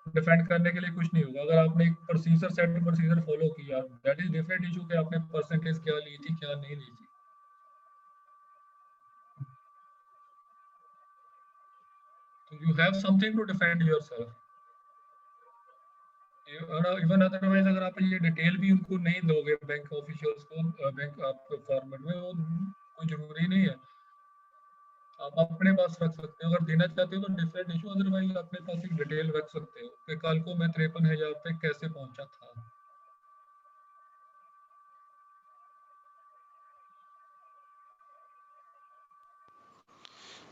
डिफेंड करने के लिए कुछ नहीं होगा। अगर आपने एक प्रोसीजर सेट प्रोसीजर फॉलो किया, दैट इज डिफरेंट इशू कि आपने परसेंटेज क्या ली थी क्या नहीं ली थी। तो you have something to defend yourself. Even otherwise अगर आप ये डिटेल भी उनको नहीं दोगे बैंक ऑफिशियल्स को, बैंक आपके फॉर्मेट में, वो कोई जरूरी नहीं है, आप अपने पास रख सकते हो। अगर देना चाहते हो तो डिफरेंट इशू, अदरवाइज अपने पास एक डिटेल रख सकते हो कि कल को मैं 53,000 पे कैसे पहुंचा था।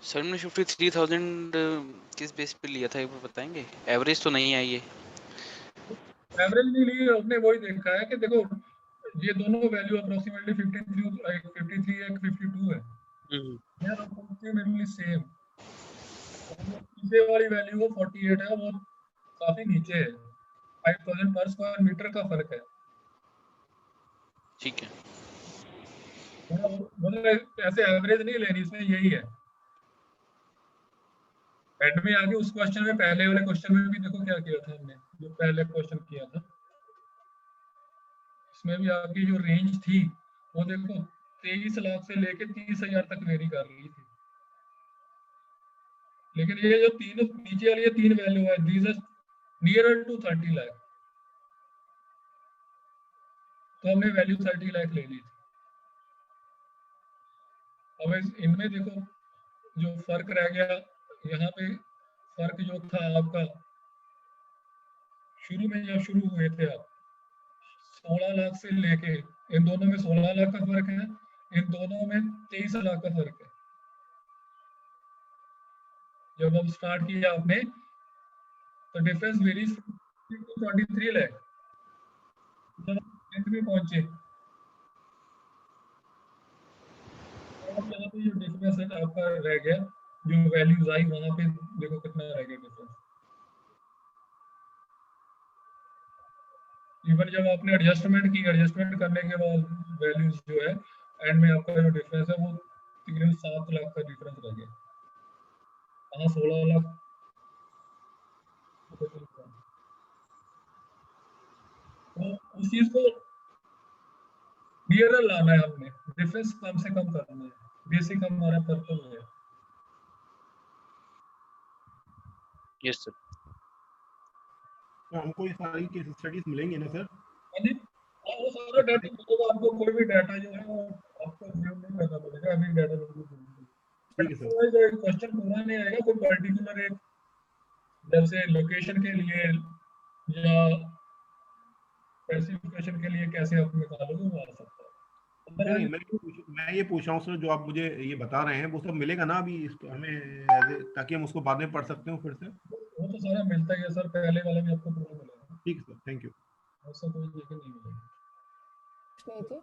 सर हमने 53,000 किस बेस पे लिया था एक बार बताएंगे? एवरेज तो नहीं आई है। एवरेज नहीं ली, हमने वही देखा है कि देखो ये दोनों वैल्यू अप्रोक्सीमेटली 53 एक 53 एक 52 है, दे आर अप्रोक्सीमेटली सेम। पीछे वाली वैल्यू वो 48 है, वो काफी नीचे है, 5,000 पर स्क्वायर मीटर का फर्क है। ठीक है। मतलब ऐसे एवरेज नहीं लेनी, इसमें यही है। एंड में आगे उस क्वेश्चन में, पहले वाले क्वेश्चन में भी देखो क्या किया था हमने, जो पहले क्वेश्चन किया था इसमें भी आपकी जो रेंज थी वो देखो 23 लाख से लेके 30,000 तक वेरी कर रही थी। लेकिन ये जो तीन नीचे वाली ये तीन वैल्यू है, these are nearer to 30 lakh, तो हमने वैल्यू 30 लाख ले ली थी। अब इनमें देखो जो फर्क रह गया, यहाँ पे फर्क जो था आपका शुरू में, जब शुरू हुए थे आप 16 लाख से लेके, इन दोनों में 16 लाख का फर्क है, इन दोनों में 23 लाख का फर्क है। जब हम स्टार्ट किया आपने तो डिफरेंस वेरीज टू 23 लाख, जब हम एंड में पहुंचे यहाँ पे जो डिफरेंस है आपका रह गया, जो वैल्यूज आई वहां पे देखो कितना रह गया डिफरेंस। इवन जब आपने एडजस्टमेंट की, एडजस्टमेंट करने के बाद वैल्यूज जो है एंड में आपका जो डिफरेंस है वो तकरीबन 7 लाख का डिफरेंस रह गया, वहाँ 16 लाख। तो उस चीज को क्लियर लाना है, हमने डिफरेंस कम से कम करना है, बेसिक हमारा पर्पस है। Yes sir. तो हमको ये सारी केस स्टडीज मिलेंगे ना सर? हाँ जी, हाँ, वो सारा डाटा मिलेगा आपको, कोई भी डाटा जो है वो आपको व्यू नहीं करना पड़ेगा, अभी डाटा ठीक है सर। क्वेश्चन पूरा नहीं आएगा, कोई पर्टिकुलर एक जैसे लोकेशन के लिए या स्पेसिफिकेशन के लिए कैसे आप निकालोगे वो आ सकता है। नहीं, मैं ये पूछ रहा हूँ सर, जो आप मुझे ये बता रहे हैं वो सब मिलेगा ना अभी हमें, ताकि हम उसको बाद में पढ़ सकते हो फिर से? वो तो सारा मिलता ही है सर, पहले वाला भी आपको पूरा मिलेगा। ठीक है सर, थैंक यू। ऐसा कोई लेकिन नहीं मिलेगा। नहीं थी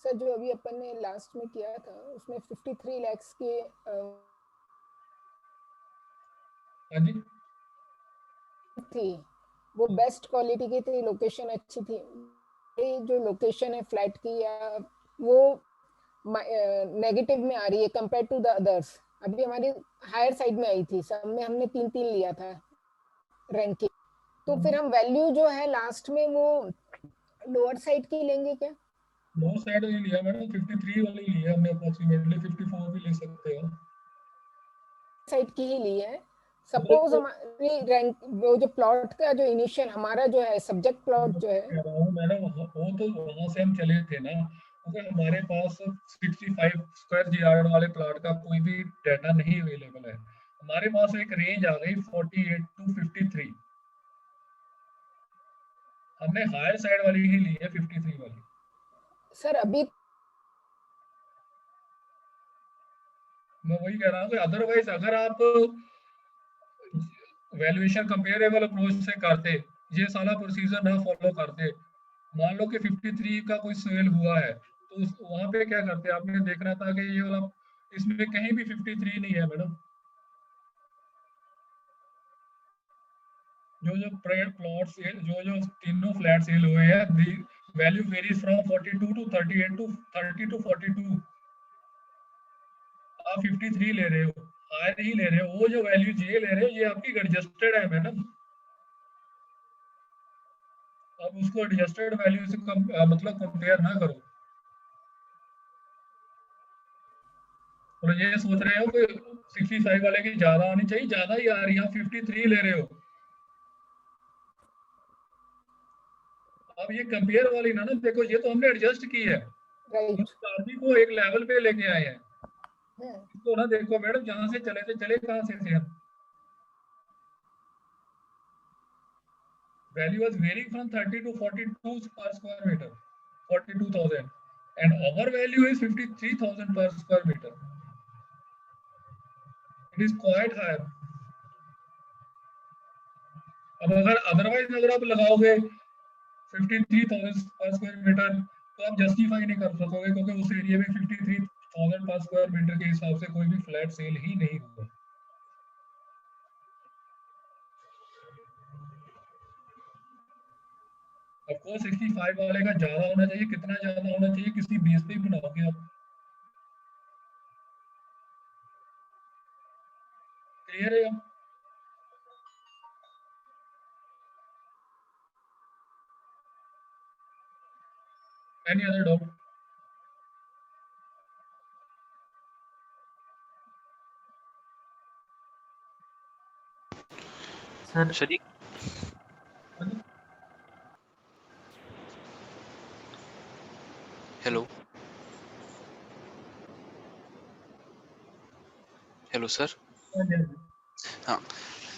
सर, जो अभी अपन ने लास्ट में किया था उसमें 53 लाख के हाँ जी थी, वो बेस्ट क्वालिटी की थी, लोकेशन अच्छी थी। ये जो लोकेशन है फ्लैट की या वो नेगेटिव में आ रही है कंपेयर टू द अदर्स। अभी हमारी हायर साइड में आई थी, सब में हमने 3-3 लिया था रैंकिंग, तो फिर हम वैल्यू जो है लास्ट में वो लोअर साइड की लेंगे क्या? लोअर साइड ही लिया मैडम, 53 वाली लिया हमने, अप्रोक्सीमेटली 54 भी ले सकते हो, साइड की ही ली है। सपोज हमारी रैंक वो जो प्लॉट का जो इनिशियल हमारा जो है सब्जेक्ट प्लॉट जो है मैडम वो तो वहां से हम चले थे ना, क्योंकि हमारे पास 65 स्क्वायर यार्ड वाले प्लॉट का कोई भी डाटा नहीं अवेलेबल है। हमारे पास एक रेंज आ गई 48 टू 53, हमने हायर साइड वाली ही ली है 53 वाली। सर अभी मैं वही कह रहा हूँ कि अदरवाइज अगर आप वैल्यूएशन कंपेरेबल अप्रोच से करते, ये सारा प्रोसीजर ना फॉलो करते, मान लो कि 53 का कोई सेल हुआ है तो वहां पे क्या करते, आपने देखना था कि ये वाला इसमें कहीं भी 53 नहीं है मैडम। जो प्लॉट सेल, जो तीनों फ्लैट सेल हुए हैं, the value varies from 42 to 38 to 30 to 42। आप 53 ले रहे हो, हायर ही ले रहे हो, वो जो वैल्यू ये ले रहे हो ये आपकी एडजस्टेड है मैडम। आप उसको एडजस्टेड वैल्यू से मतलब कंपेयर ना करो। और ये सोच रहे हो कि 65 वाले की ज्यादा आनी चाहिए, ज्यादा ही आ रही है, आप 53 ले रहे हो। अब ये कंपेयर वाली ना देखो, ये तो हमने एडजस्ट की है, राइट। उस आदमी को एक लेवल पे लेके आए हैं। तो ना देखो मैडम, जहां से चले थे, चले कहां से थे हम? Value was varying from 30 to 42 per square meter, 42,000, and our value is 53,000 per square meter. It is quite higher. अब अगर अदरवाइज अगर आप लगाओगे 53,000 पर स्क्वायर मीटर, तो आप जस्टिफाई नहीं कर सकोगे, क्योंकि उस एरिया में 53,000 पर स्क्वायर मीटर के हिसाब से कोई भी फ्लैट सेल ही नहीं हुआ। आपको 65 वाले का ज्यादा होना चाहिए, कितना ज्यादा होना चाहिए, किसी बेस पे बनाओगे आप। क्लियर है? Any other doubt? सर ये हेलो हेलो सर। हाँ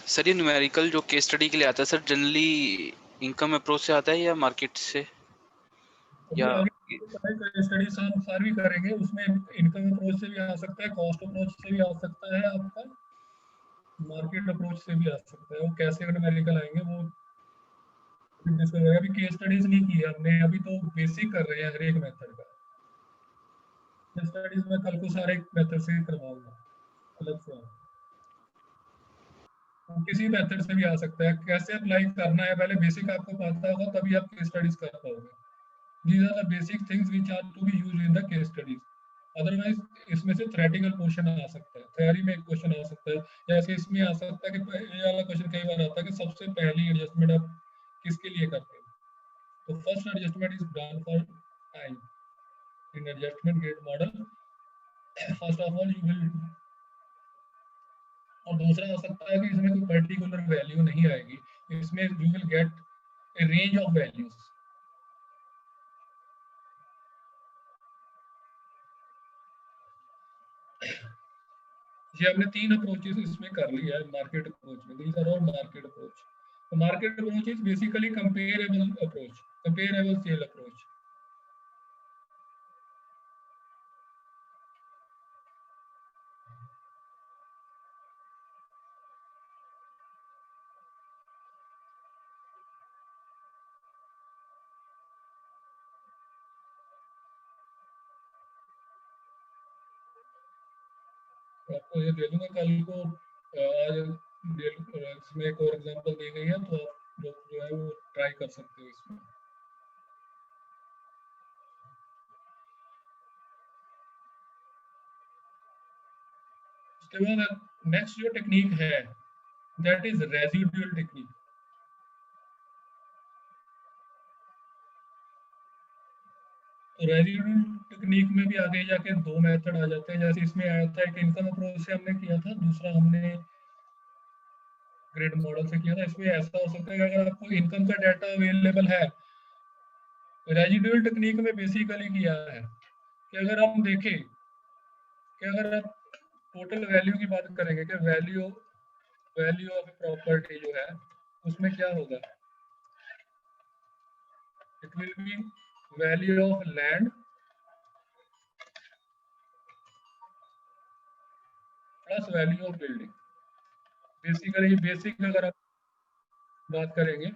सर, ये न्यूमेरिकल जो केस स्टडी के लिए आता है सर, जनरली इनकम अप्रोच से आता है या मार्केट से, या स्टडी सारी करेंगे, उसमें इनकम अप्रोच से भी आ सकता है, कॉस्ट अप्रोच से भी आ सकता है, आपका मार्केट अप्रोच से भी आ सकता है। वो कैसे न्यूमेरिकल आएंगे वो डिस्कस करेंगे। अभी केस स्टडीज नहीं की है हमने, अभी तो बेसिक कर रहे हैं हर एक मेथड का। केस स्टडीज में कल को सारे मेथड से करवाऊंगा अलग से। वो किसी मेथड से भी आ सकता है, कैसे अप्लाई करना है पहले बेसिक आपको पता होगा, तभी आप केस स्टडीज कर पाओगे। These are the basic things which are to be used in the case studies. Otherwise, इसमें से theoretical क्वेश्चन आ सकता है, थ्योरी में एक क्वेश्चन आ सकता है, जैसे इसमें आ सकता है कि ये वाला क्वेश्चन कई बार आता है कि सबसे पहली एडजस्टमेंट आप किसके लिए करते हो। तो first adjustment is done for time in adjustment grade model. First of all you will, और दूसरा हो सकता है कि इसमें कोई पर्टिकुलर वैल्यू नहीं आएगी, इसमें you will get a range of values. ये हमने 3 अप्रोचेस इसमें कर लिया है मार्केट अप्रोच में। These are all market approach. तो market approach is basically comparable approach, comparable sale approach. आपको ये दे दूंगा कल को, आज इसमें एक और एग्जांपल दी गई है, तो आप लोग जो है वो ट्राई कर सकते हो इसमें। उसके बाद नेक्स्ट जो टेक्निक है दैट इज रेजिडुअल टेक्निक। तो रेजिडुअल टेक्निक में भी आगे जाके 2 मेथड आ जाते हैं, जैसे इसमें आया था एक इनकम अप्रोच से हमने किया था, दूसरा हमने ग्रेड मॉडल से किया था। इसमें ऐसा हो सकता है कि अगर आपको इनकम का डाटा अवेलेबल है, रेजिडुअल टेक्निक में बेसिकली किया है कि अगर हम देखें कि अगर आप टोटल वैल्यू की बात करेंगे कि वैल्यू वैल्यू ऑफ प्रॉपर्टी जो है उसमें क्या होगा, it will B value of land plus value of building. Basically basic अगर आप बात करेंगे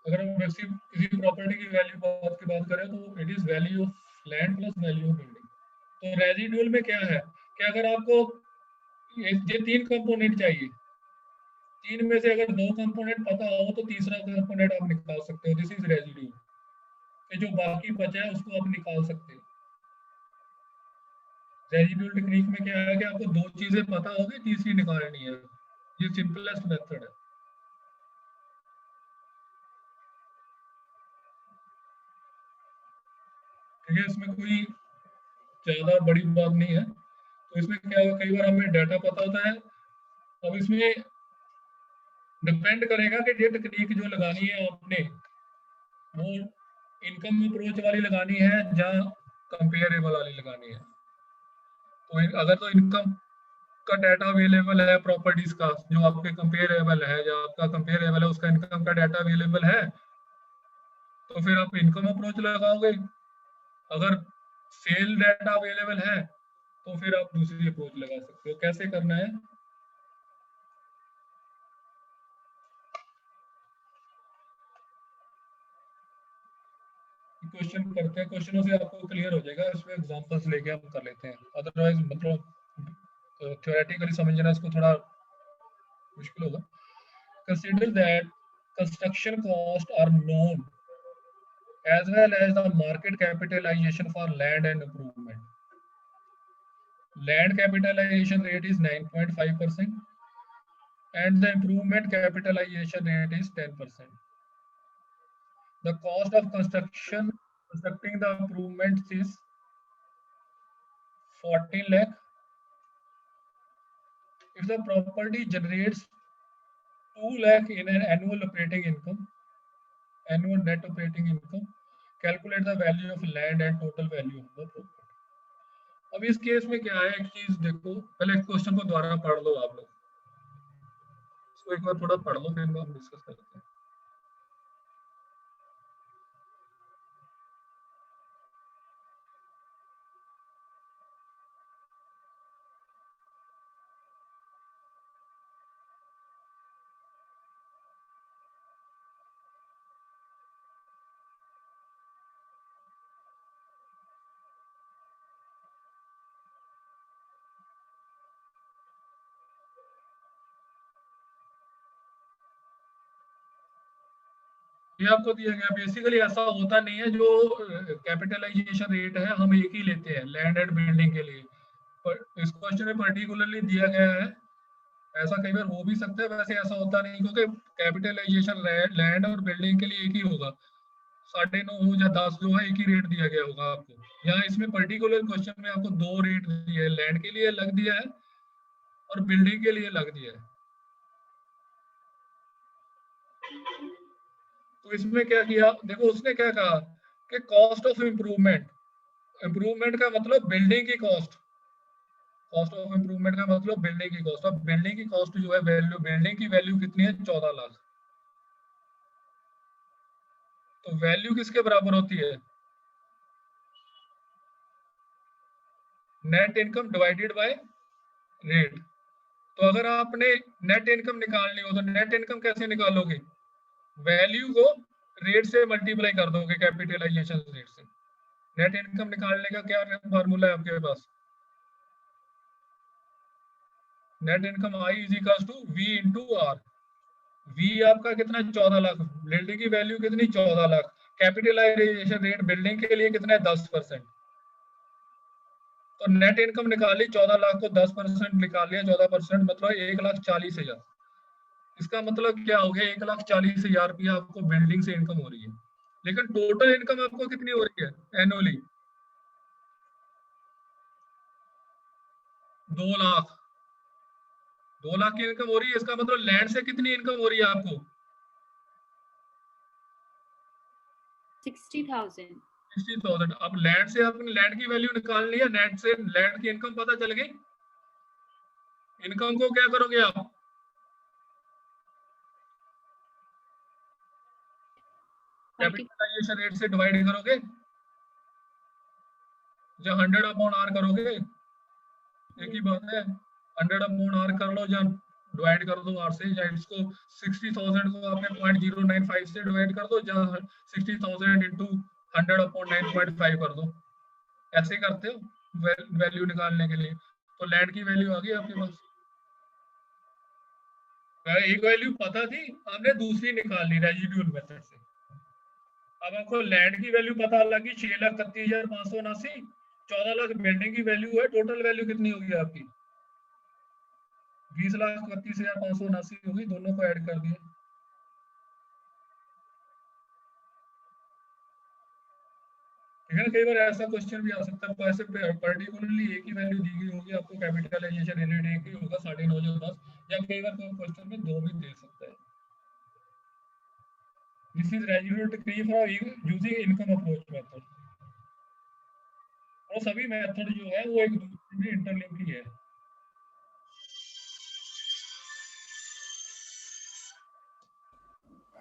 अगर हम किसी प्रॉपर्टी की वैल्यू की बात करें तो it is value of land plus value of building. तो रेजिडुअल में क्या है कि अगर आपको ये 3 कंपोनेंट चाहिए, 3 में से अगर 2 कंपोनेंट पता हो तो तीसरा कंपोनेंट आप निकाल सकते हो। दिस इज रेजिड्यू, कि जो बाकी बचा है उसको आप निकाल सकते हो। रेजिड्यूल टेक्निक में क्या है कि आपको 2 चीजें पता होगी, तीसरी निकालनी है। ये सिंपलेस्ट मेथड है। ठीक है, इसमें कोई ज्यादा बड़ी बात नहीं है। तो इसमें क्या होगा, कई बार हमें डाटा पता होता है। अब इसमें डिपेंड करेगा कि ये टेक्निक जो लगानी है आपने, वो इनकम अप्रोच वाली लगानी है या कंपेरेबल वाली लगानी है। तो अगर तो इनकम का डाटा अवेलेबल है प्रॉपर्टीज का जो आपके कंपेरेबल है, या आपका कंपेरेबल है उसका इनकम का डाटा अवेलेबल है, तो फिर आप इनकम अप्रोच लगाओगे। अगर सेल डाटा अवेलेबल है तो फिर आप दूसरी अप्रोच लगा सकते हो। कैसे करना है, क्वेश्चन करते हैं, क्वेश्चनों से आपको क्लियर हो जाएगा। इसमें एग्जांपल्स लेके हम कर लेते हैं, अदरवाइज मतलब थ्योरेटिकली समझना इसको थोड़ा मुश्किल होगा। Consider that construction cost are known as well as the market capitalization for land and improvement. Land capitalization rate is 9.5% and the improvement capitalization rate is 10%. The cost of constructing the improvements is 14 lakh. If the property generates 2 lakh in an annual net operating income, calculate the value of land and total value of the property. अब इस case में क्या है, एक चीज देखो, पहले question को दोबारा पढ़ लो आप लोग, इसको एक बार थोड़ा पढ़ लो, फिर हम डिस्कस करते हैं। ये आपको दिया गया, बेसिकली ऐसा होता नहीं है। जो कैपिटलाइजेशन रेट है हम एक ही लेते हैं लैंड एंड बिल्डिंग के लिए, पर इस क्वेश्चन में पर्टिकुलरली दिया गया है। ऐसा कई बार हो भी सकता है, वैसे ऐसा होता नहीं, क्योंकि कैपिटलाइजेशन लैंड और बिल्डिंग के लिए एक ही होगा। 9.5 या 10 जो है एक ही रेट दिया गया होगा आपको। यहाँ इसमें पर्टिकुलर क्वेश्चन में आपको 2 रेट दिए हैं, लैंड के लिए अलग दिया है और बिल्डिंग के लिए अलग दिया है। तो इसमें क्या किया, देखो उसने क्या कहा कि कॉस्ट ऑफ इम्प्रूवमेंट, इम्प्रूवमेंट का मतलब बिल्डिंग की कॉस्ट, कॉस्ट ऑफ इम्प्रूवमेंट का मतलब बिल्डिंग की कॉस्ट। अब बिल्डिंग की कॉस्ट जो है, वैल्यू बिल्डिंग की वैल्यू कितनी है, 14 लाख। तो वैल्यू किसके बराबर होती है, net income divided by rate. तो अगर आपने नेट इनकम निकालनी हो तो नेट इनकम कैसे निकालोगे, वैल्यू को रेट से मल्टीप्लाई कर दोगे, कैपिटलाइजेशन रेट से। नेट इनकम निकालने का क्या फार्मूला है आपके पास, net income I is equal to V into R. V आपका कितना, 14 लाख। बिल्डिंग की वैल्यू कितनी, 14 लाख। कैपिटलाइजेशन रेट बिल्डिंग के लिए कितना है, 10%। तो नेट इनकम निकाली 14 लाख को 10% निकाल लिया, 14% मतलब 1,40,000। इसका मतलब क्या हो गया, 1,40,000 रुपया आपको बिल्डिंग से इनकम हो रही है। लेकिन टोटल इनकम आपको कितनी हो रही है एनुअली, 2 लाख। 2 लाख की इनकम हो रही है। इसका मतलब लैंड से कितनी इनकम हो रही है आपको, 60,000। 60,000। अब लैंड से आपने लैंड की वैल्यू निकालनी है, नेट से लैंड की इनकम पता चल गई। इनकम को क्या करोगे आप, कैपिटलाइजेशन रेट से डिवाइड करोगे, या 100 अपॉन आर करोगे, एक ही बात है। 100 अपॉन आर कर लो या डिवाइड कर दो 8 से, या इसको 60,000 को आपने 0.095 से डिवाइड कर दो, या 60,000 इंटू 100/9.5 कर दो। ऐसे करते हो वैल्यू निकालने के लिए। तो लैंड की वैल्यू आ गई आपके पास। एक वैल्यू पता थी, हमने दूसरी निकाल ली रेजिड्यूल मेथड से। अब आपको लैंड की वैल्यू पता लगी 6,31,579, 14 लाख बिल्डिंग की वैल्यू है, टोटल वैल्यू कितनी होगी आपकी? 20,31,579 होगी, दोनों को ऐड कर दिया। ठीक है, कई बार ऐसा क्वेश्चन भी आ सकता है, ऐसे पर्टिकुलरली एक ही वैल्यू दी गई होगी आपको, कैपिटलाइजेशन रेट एक ही होगा 9.5 या 10, या कई बार क्वेश्चन में दो भी दे सकता है। This is residual decrease for using income approach method. और सभी मेथड जो है वो एक दूसरे में इंटरलिंक ही है।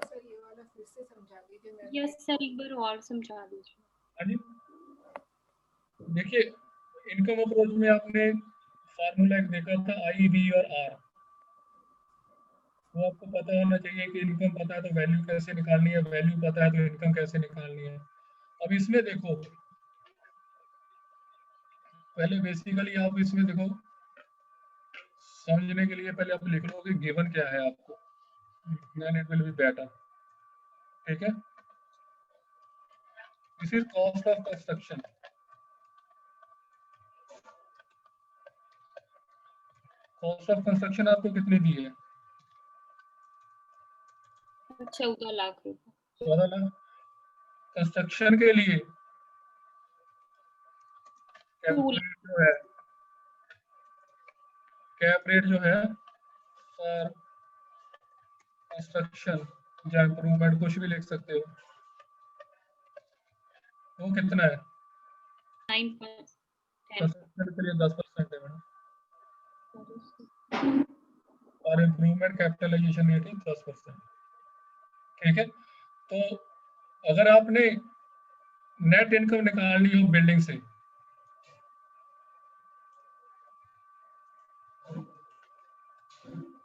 सर ये वाला फिर से समझा दीजिए। यस सर, एक बार और समझा दीजिए। हाँ जी, देखिए इनकम अप्रोच में आपने फार्मूला एक देखा था आई, वी और आर। वो आपको पता होना चाहिए कि इनकम पता है तो वैल्यू कैसे निकालनी है, वैल्यू पता है तो इनकम कैसे निकालनी है। अब इसमें देखो, पहले बेसिकली आप इसमें देखो, समझने के लिए पहले आप लिख लो कि गिवन क्या है आपको, then it will be better. ठीक है, this is cost of construction. Cost of construction आपको कितनी दी है? 14 लाख रुपए। 14 लाख कंस्ट्रक्शन के लिए। कैप रेट जो है फॉर कंस्ट्रक्शन या इम्प्रूवमेंट, कुछ भी लिख सकते हो, वो कितना है? 9%। कंस्ट्रक्शन के लिए 10% है मैडम, और इम्प्रूवमेंट कैपिटलाइजेशन रेट 10%। ठीक है, तो अगर आपने नेट इनकम निकालनी हो बिल्डिंग से,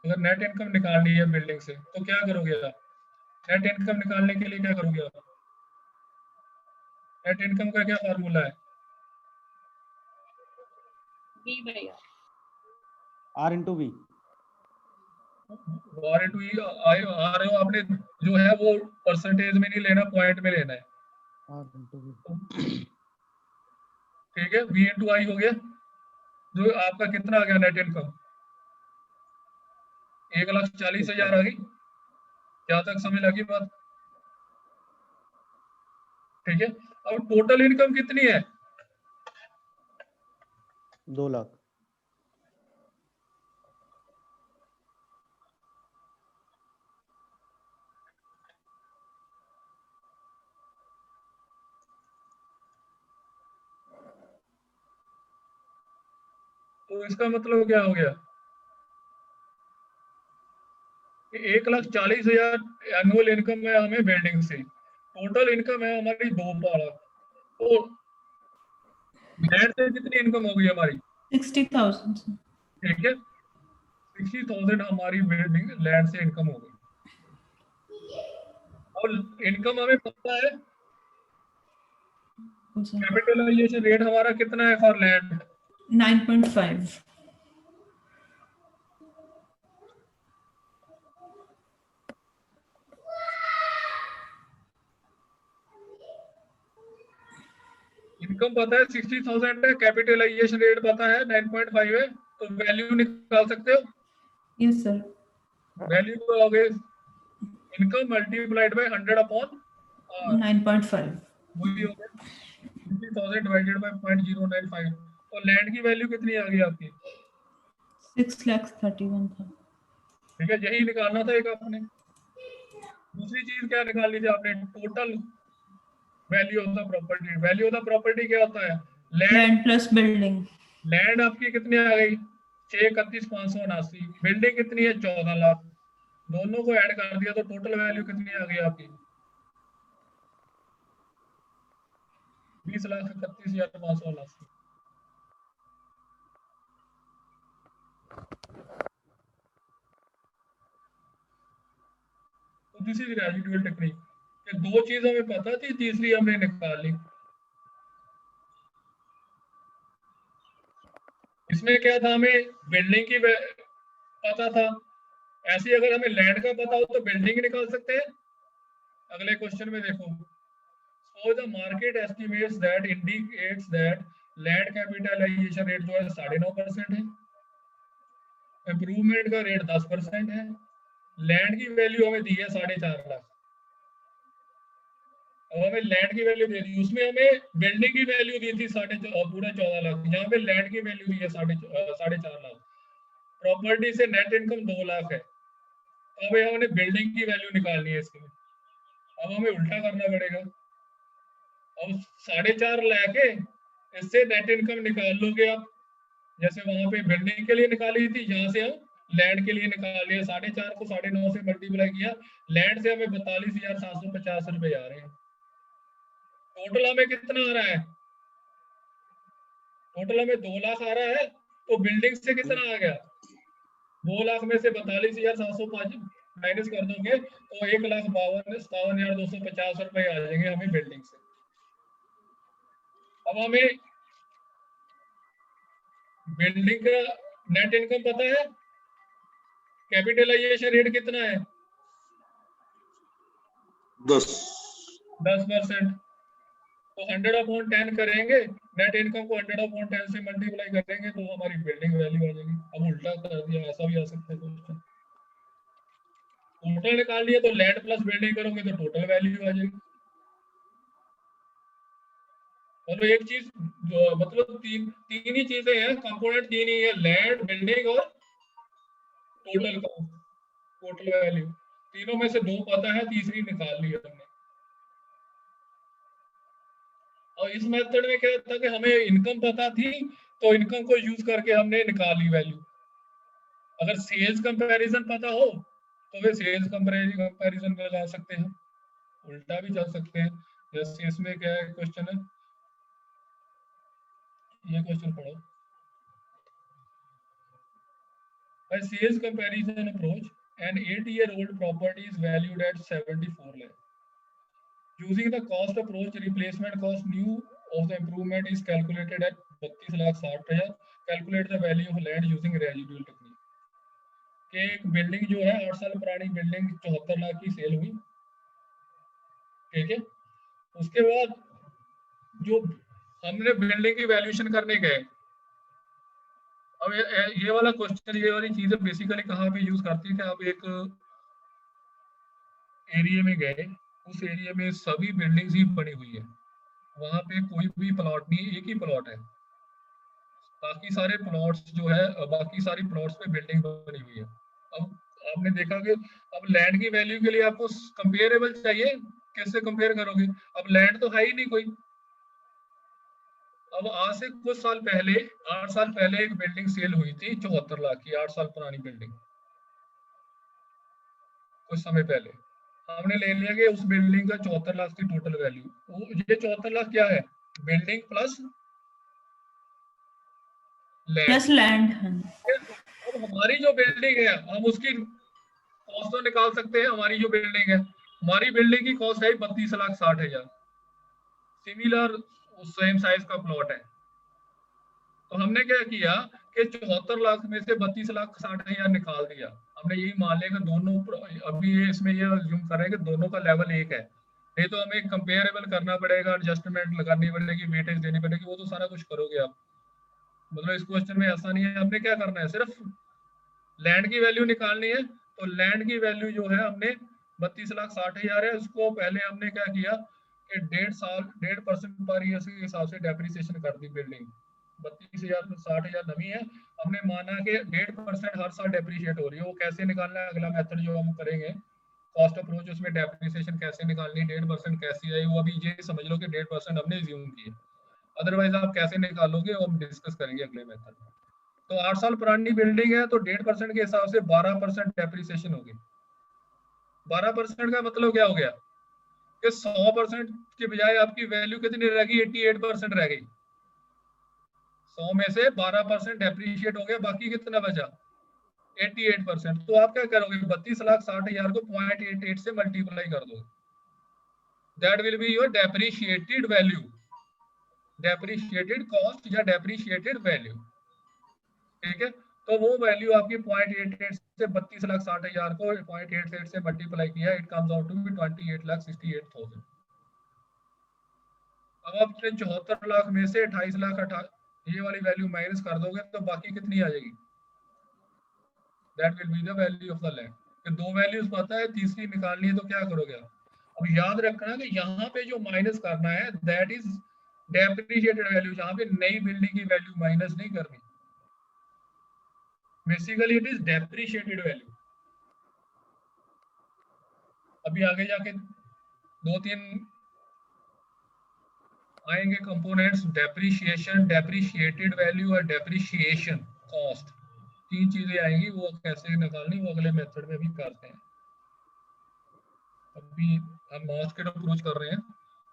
अगर नेट इनकम निकालनी है बिल्डिंग से तो क्या करोगे आप? नेट इनकम निकालने के लिए क्या करोगे आप? नेट इनकम का क्या फार्मूला है? V by R। R into V. R into E आ रहे हो आपने, जो है वो परसेंटेज में नहीं लेना, पॉइंट में लेना है। R into V. ठीक है, वी इंटू आई हो गया, जो आपका कितना आ गया नेट इनकम? 1,40,000 आ गई। क्या तक समझ लगी बात? ठीक है, अब टोटल इनकम कितनी है? 2 लाख। तो इसका मतलब क्या हो गया कि 1,40,000 एनुअल इनकम है हमें बिल्डिंग से, टोटल इनकम है हमारी 2 लाख। तो लैंड से कितनी इनकम हो गई हमारी? 60,000। ठीक है, 60,000 हमारी बिल्डिंग लैंड से इनकम हो गई। और इनकम हमें पता है, कैपिटलाइजेशन रेट हमारा कितना है फॉर लैंड? 9.5। इनकम पता है 60,000 है, कैपिटलाइजेशन रेट पता है 9.5 है, तो वैल्यू निकाल सकते हो। Yes sir. वैल्यू तो हो गई इनकम मल्टीप्लाइड बाय 100/R, 9.5। वही हो गया 60,000 डिवाइडेड बाय 0.095। और लैंड की वैल्यू कितनी आ गई आपकी? 6,31,000 था। ठीक है, यही निकालना था एक आपने। दूसरी चीज क्या निकालनी थी आपने? Total value of the property. Value of the property क्या होता है? Land plus building. लैंड आपकी कितनी आ गई? 6,31,579। बिल्डिंग कितनी है? 14 लाख। दोनों को ऐड कर दिया तो टोटल वैल्यू कितनी आ गई आपकी? 20,31,579। दिस इज रेजिडुअल टेक्निक कि दो चीज हमें पता थी, तीसरी हमने निकाल ली। इसमें क्या था, हमें बिल्डिंग की पता था, ऐसे ही अगर हमें लैंड का पता हो तो बिल्डिंग निकाल सकते हैं। अगले क्वेश्चन में देखो, so the market estimates that indicates that land capitalisation rate जो है 9.5% है, इंप्रूवमेंट का रेट 10% है, लैंड की वैल्यू हमें दी है 4.5 लाख। अब हमें लैंड की वैल्यू दे दी, उसमें हमें बिल्डिंग की वैल्यू दी थी पूरा 14 लाख, यहाँ पे लैंड की वैल्यू दी है 4.5 लाख। प्रॉपर्टी से नेट इनकम 2 लाख है, तो अब हमने बिल्डिंग की वैल्यू निकालनी है इसमें। अब हमें उल्टा करना पड़ेगा, अब 4.5 लाख है, इससे नेट इनकम निकाल लोगे आप, जैसे वहां पे बिल्डिंग के लिए निकाली थी, यहाँ से हम लैंड के लिए निकाल लिया। 4.5 को 9.5 से मल्टीप्लाई किया, लैंड से हमें 42,750 रुपए आ रहे हैं। टोटल हमें कितना आ रहा है, टोटल हमें 2 लाख आ रहा है, तो बिल्डिंग से कितना आ गया, 2 लाख में से 42,705 माइनस कर दोगे तो 1,57,250 रुपए आ जाएंगे हमें बिल्डिंग से। अब हमें बिल्डिंग का नेट इनकम पता है, कैपिटलाइजेशन रेट कितना है 10%, तो 100/10 करेंगे, नेट इनकम को 100/10 से मल्टीप्लाई करेंगे तो हमारी बिल्डिंग वैल्यू आ जाएगी। अब उल्टा कर दिया, ऐसा भी आ सकता है क्वेश्चन। टोटल निकाल लिया तो लैंड प्लस बिल्डिंग करोगे तो टोटल वैल्यू आ जाएगी। मतलब एक चीज मतलब तीन ही चीजें हैं, कंपोनेंट तीन ही है, लैंड, बिल्डिंग और टोटल का टोटल वैल्यू। तीनों में से 2 पता है, तीसरी निकाल ली हमने। और इस मेथड में क्या था कि हमें इनकम पता थी, तो इनकम को यूज करके हमने निकाली वैल्यू। अगर सेल्स कंपैरिजन पता हो तो वे सेल्स कंपैरिजन लगा सकते हैं, उल्टा भी चल सकते हैं। जैसे इसमें क्या है क्वेश्चन है, ये क्वेश्चन पढ़ो। By sales comparison approach, an 8-year-old property is valued at 74 lakh. Using the cost approach, replacement cost new of the improvement is calculated at 32,60,000. Calculate the value of land using residual technique. कि एक building जो है 8 साल पुरानी building 74 lakh की cell हुई, ठीक है। उसके बाद जो हमने बिल्डिंग की वैल्यूएशन करने गए, अब ये वाला क्वेश्चन, ये वाली चीजें बेसिकली कहाँ पे यूज करती है कि आप एक एरिया में गए, उस एरिया में सभी बिल्डिंग्स ही बनी हुई है, वहां पे कोई भी प्लॉट नहीं, एक ही प्लॉट है, बाकी सारे प्लॉट्स जो है, बाकी सारी प्लॉट्स पे बिल्डिंग बनी हुई है। अब आपने देखा कि अब लैंड की वैल्यू के लिए आपको कंपेरेबल चाहिए, कैसे कंपेयर करोगे, अब लैंड तो है ही नहीं कोई। अब आज से कुछ साल पहले, 8 साल पहले एक बिल्डिंग सेल हुई थी 74 लाख की, 8 साल पुरानी बिल्डिंग, कुछ समय पहले हमने ले लिया कि उस बिल्डिंग का 74 लाख की टोटल वैल्यू। ये 74 लाख क्या है, बिल्डिंग प्लस लैंड। अब हमारी जो बिल्डिंग है, हम उसकी कॉस्ट तो निकाल सकते हैं। हमारी जो बिल्डिंग है, हमारी बिल्डिंग की कॉस्ट है 32,60,000, सिमिलर सेम साइज का प्लॉट है। तो हमने क्या किया कि 74 लाख में से 32,60,000 निकाल दिया। हमने यही मान लिया कि दोनों, अभी ये इसमें ये अज्यूम कर रहे हैं कि दोनों का लेवल एक है, नहीं तो हमें कंपेरेबल करना पड़ेगा, एडजस्टमेंट लगानी पड़ेगी, वेटेज देनी पड़ेगी, वो तो सारा कुछ करोगे आप। मतलब इस क्वेश्चन में ऐसा नहीं है, हमने क्या करना है, सिर्फ लैंड की वैल्यू निकालनी है। तो लैंड की वैल्यू जो है हमने 32,60,000 है, उसको पहले हमने क्या किया कि 1.5% पर ईयर के हिसाब से डेप्रिसिएशन कर दी। बिल्डिंग 32,60,000 नवी है, हमने माना कि 1.5% हर साल डेप्रिशिएट हो रही है। वो कैसे निकालना है, अगला मेथड जो हम करेंगे कॉस्ट अप्रोच, उसमें डेप्रिसिएशन कैसे निकालनी, 1.5% कैसे आई, वो अभी ये समझ लो कि 1.5% हमने अज्यूम किया, अदरवाइज आप कैसे निकालोगे वो हम डिस्कस करेंगे अगले मेथड में। तो 8 साल पुरानी बिल्डिंग है तो 1.5% के हिसाब से 12% डेप्रिसिएशन होगी। 12% का मतलब क्या हो गया कि 100% के बजाय आपकी वैल्यू कितनी रह गई, 88% रह गई। 100 में से 12% डेप्रिशिएट हो गया, बाकी कितना बचा 88%। तो आप क्या करोगे, 32,60,000 को 0.88 से मल्टीप्लाई कर दो, that will be your depreciated value, depreciated cost या डेप्रिशिएटेड वैल्यू। ठीक है, तो वो वैल्यू आपकी 0.88 से 32,60,000 को 0.88 से मल्टीप्लाई किया, it comes out to be 28,68,000। अब आप 74 लाख में से 28 लाख ये वाली वैल्यू माइनस कर दोगे तो बाकी कितनी आ जाएगी, that will be the value of the land. कि दो वैल्यूज पता है, तीसरी निकालनी है तो क्या करोगे आप। अब याद रखना कि यहाँ पे जो माइनस करना है दैट इज डेप्रिशिएटेड वैल्यू, जहाँ पे नई बिल्डिंग की वैल्यू माइनस नहीं करनी, basically it is depreciated value. अभी आगे जाके 2-3 आएंगे कंपोनेंट्स, डेप्रिशिएशन, डेप्रिशिएटेड वैल्यू और डेप्रिशिएशन कॉस्ट, 3 चीजें आएंगी, वो कैसे निकालनी वो अगले मेथड में भी करते हैं। अभी हम मास्केट अप्रोच कर रहे हैं,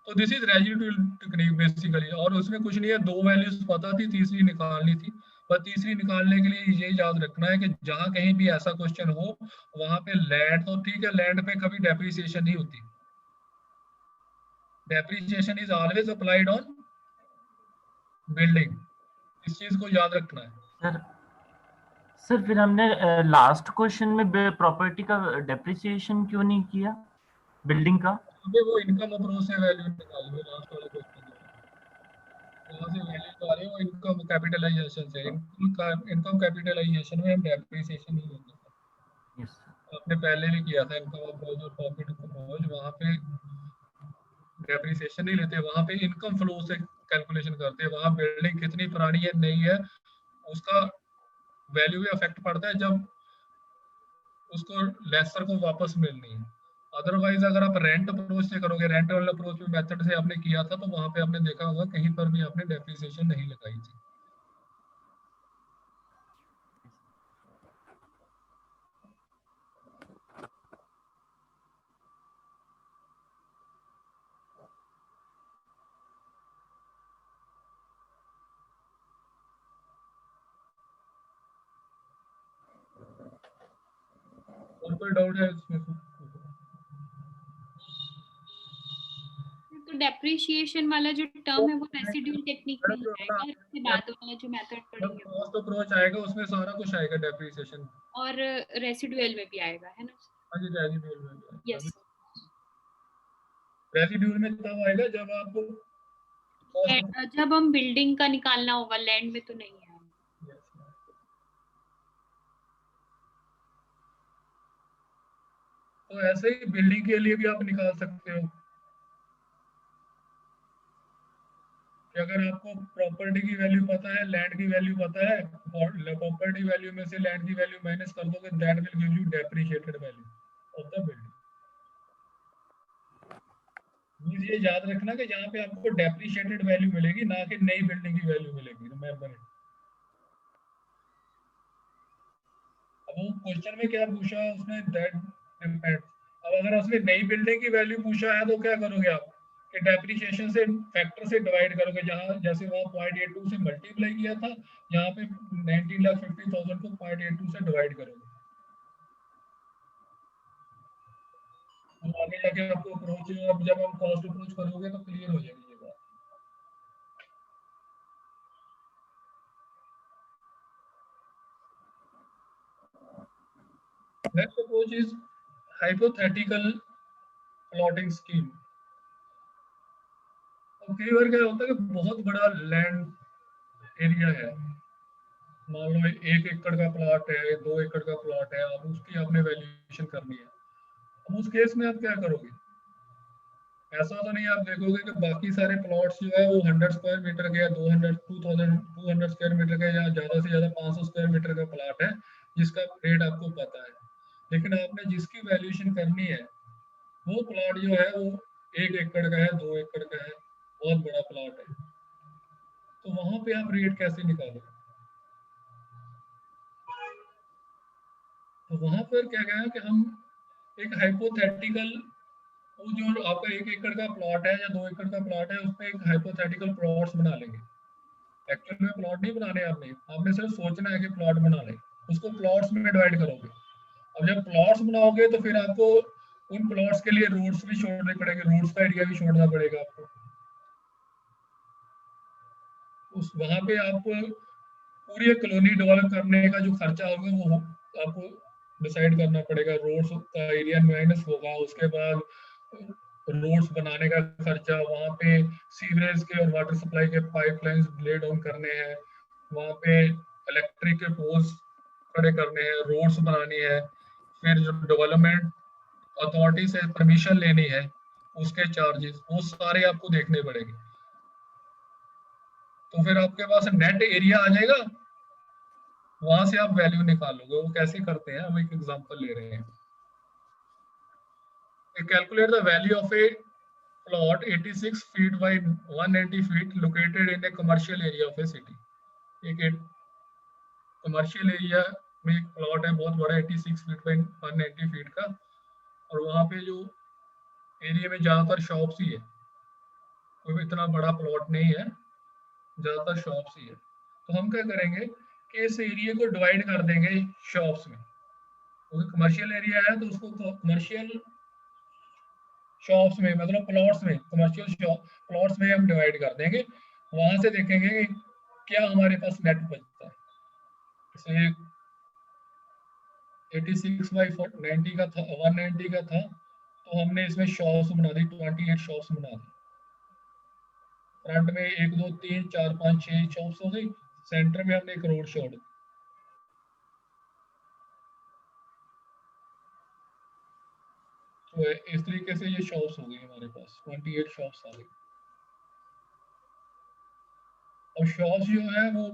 तो this is residual technique basically, और उसमें कुछ नहीं है, दो वैल्यूज पता थी, तीसरी निकालनी थी। पर तीसरी निकालने के लिए ये याद रखना है कि जहां कहीं भी ऐसा क्वेश्चन हो वहां पे लैंड, तो ठीक है लैंड पे कभी डेप्रिसिएशन नहीं होती, depreciation is always applied on building, इस चीज को याद रखना है। सर फिर हमने लास्ट क्वेश्चन में प्रॉपर्टी का डेप्रिसिएशन क्यों नहीं किया बिल्डिंग का? वो इनकम अप्रोच से वैल्यू निकाली है, लास्ट वाले क्वेश्चन में वहां से वैल्यू आ रही है, वो इनकम कैपिटलाइजेशन से, इनकम कैपिटलाइजेशन में हम डेप्रिसिएशन नहीं लेते। यस आपने पहले भी किया था इनकम अप्रोच और प्रॉफिट अप्रोच, वहां पे डेप्रिसिएशन नहीं लेते, वहां पे इनकम फ्लो से कैलकुलेशन करते हैं। वहां बिल्डिंग कितनी पुरानी है नहीं है उसका वैल्यू भी अफेक्ट पड़ता है जब उसको लेसर को वापस मिलनी है। अदरवाइज अगर आप रेंट अप्रोच से करोगे, रेंट वाले अप्रोच मेथड से आपने किया था, तो वहां पे आपने देखा होगा कहीं पर भी आपने डेप्रिसिएशन नहीं लगाई थी। और कोई डाउट है इसमें? तो डेप्रिशिएशन वाला जो टर्म है वो रेसिड्यूल टेक्निक में आएगा, इसके बाद वाला जो मेथड पढ़ेंगे कॉस्ट अप्रोच आएगा उसमें सारा कुछ आएगा डेप्रिसिएशन, और रेसिडुअल में भी आएगा, है ना? हाँ जी, रेसिड्यूल में। यस, रेसिड्यूल में तब आएगा जब आपको जब हम बिल्डिंग का निकालना होगा, लैंड में तो नहीं है। तो ऐसे ही बिल्डिंग के लिए भी आप निकाल सकते हो कि अगर आपको प्रॉपर्टी की वैल्यू पता है, लैंड की वैल्यू पता है, और प्रॉपर्टी वैल्यू में से लैंड की वैल्यू माइनस कर दोगे, that will give you depreciated value of the building. ये याद रखना कि यहाँ पे आपको डेप्रिशिएटेड वैल्यू मिलेगी, ना कि नई बिल्डिंग की वैल्यू मिलेगी। Remember it. अब वो क्वेश्चन में क्या पूछा उसने, दैट डिपेंड्स। अब अगर उसने नई बिल्डिंग की वैल्यू पूछा है तो क्या करोगे आप कि डेप्रिसिएशन से फैक्टर से डिवाइड करोगे, जहां जैसे वहां 0.82 से मल्टीप्लाई किया था, यहाँ पे 19,50,000 को 0.82 से डिवाइड करोगे। तो आगे जाके आपको अप्रोच, अब जब हम कॉस्ट अप्रोच करोगे तो क्लियर हो जाएगी ये बात। Next approach is hypothetical plotting scheme. कई बार क्या होता है कि बहुत बड़ा लैंड एरिया है, मान लो 1 एकड़ का प्लॉट है, 2 एकड़ का प्लॉट है, अब उसकी आपने वैल्यूएशन करनी है। अब उस केस में आप क्या करोगे, ऐसा तो नहीं आप देखोगे कि बाकी सारे प्लॉट्स जो है वो 100 स्क्वायर मीटर के या 200 स्क्वायर मीटर का या ज्यादा से ज्यादा 500 स्क्वायर मीटर का प्लॉट है जिसका रेट आपको पता है, लेकिन आपने जिसकी वैल्यूएशन करनी है वो प्लॉट जो है वो 1 एकड़ का है, 2 एकड़ का है, बहुत बड़ा प्लॉट है, तो वहां पे आप रेट कैसे निकालोगे? तो वहां पर क्या कहा कि हम एक हाइपोथेटिकल, वो जो आपका 1 एकड़ का प्लॉट है या 2 एकड़ का प्लॉट है, उस पर एक हाइपोथेटिकल प्लॉट्स बना लेंगे। एक्चुअल में प्लॉट नहीं बनाने आपने सिर्फ सोचना है कि प्लॉट बना लें, उसको प्लॉट्स में डिवाइड करोगे। अब जब प्लॉट्स बनाओगे तो फिर आपको उन प्लॉट्स के लिए रोड्स भी छोड़ने पड़ेंगे, रोड्स का एरिया भी छोड़ना पड़ेगा आपको। उस वहां पे आपको पूरी कॉलोनी डेवलप करने का जो खर्चा होगा वो आपको डिसाइड करना पड़ेगा। रोड्स का एरिया माइनस होगा, उसके बाद रोड्स बनाने का खर्चा, वहाँ पे सीवरेज के और वाटर सप्लाई के पाइपलाइंस ले डाउन करने हैं, वहाँ पे इलेक्ट्रिक के पोल्स खड़े करने हैं, रोड्स बनानी है, फिर जो डेवलपमेंट अथॉरिटी से परमिशन लेनी है उसके चार्जेस, वो सारे आपको देखने पड़ेंगे। तो फिर आपके पास नेट एरिया आ जाएगा, वहां से आप वैल्यू निकालोगे। वो कैसे करते हैं, हम एक एग्जांपल ले रहे हैं। Calculate the value of A plot 86 feet by 190 feet located in A commercial area of A city. एक कमर्शियल एरिया में एक प्लॉट है बहुत बड़ा 86 फीट बाय 190 फीट का, और वहां पे जो एरिया में ज्यादातर शॉप्स ही है, कोई इतना बड़ा प्लॉट नहीं है, ज्यादातर शॉप्स ही है। तो हम क्या करेंगे कि इस एरिया को डिवाइड कर देंगे शॉप्स में, क्योंकि कमर्शियल एरिया है तो उसको कमर्शियल शॉप्स में, मतलब प्लॉट्स में, कमर्शियल प्लॉट्स में हम डिवाइड कर देंगे। वहां से देखेंगे कि क्या हमारे पास नेट बचता है। जैसे 86 बाई 90 का था, 190 का था, तो हमने इसमें शॉप्स बना दी, 28 शॉप्स बना दी। फ्रंट में 1 2 3 4 5 6 शॉप्स हो गई, सेंटर में हमने एक रोड छोड़ दी। तो इस तरीके से ये शॉप्स हो गई हमारे पास, 28 शॉप्स आ गई। और शॉप्स जो है वो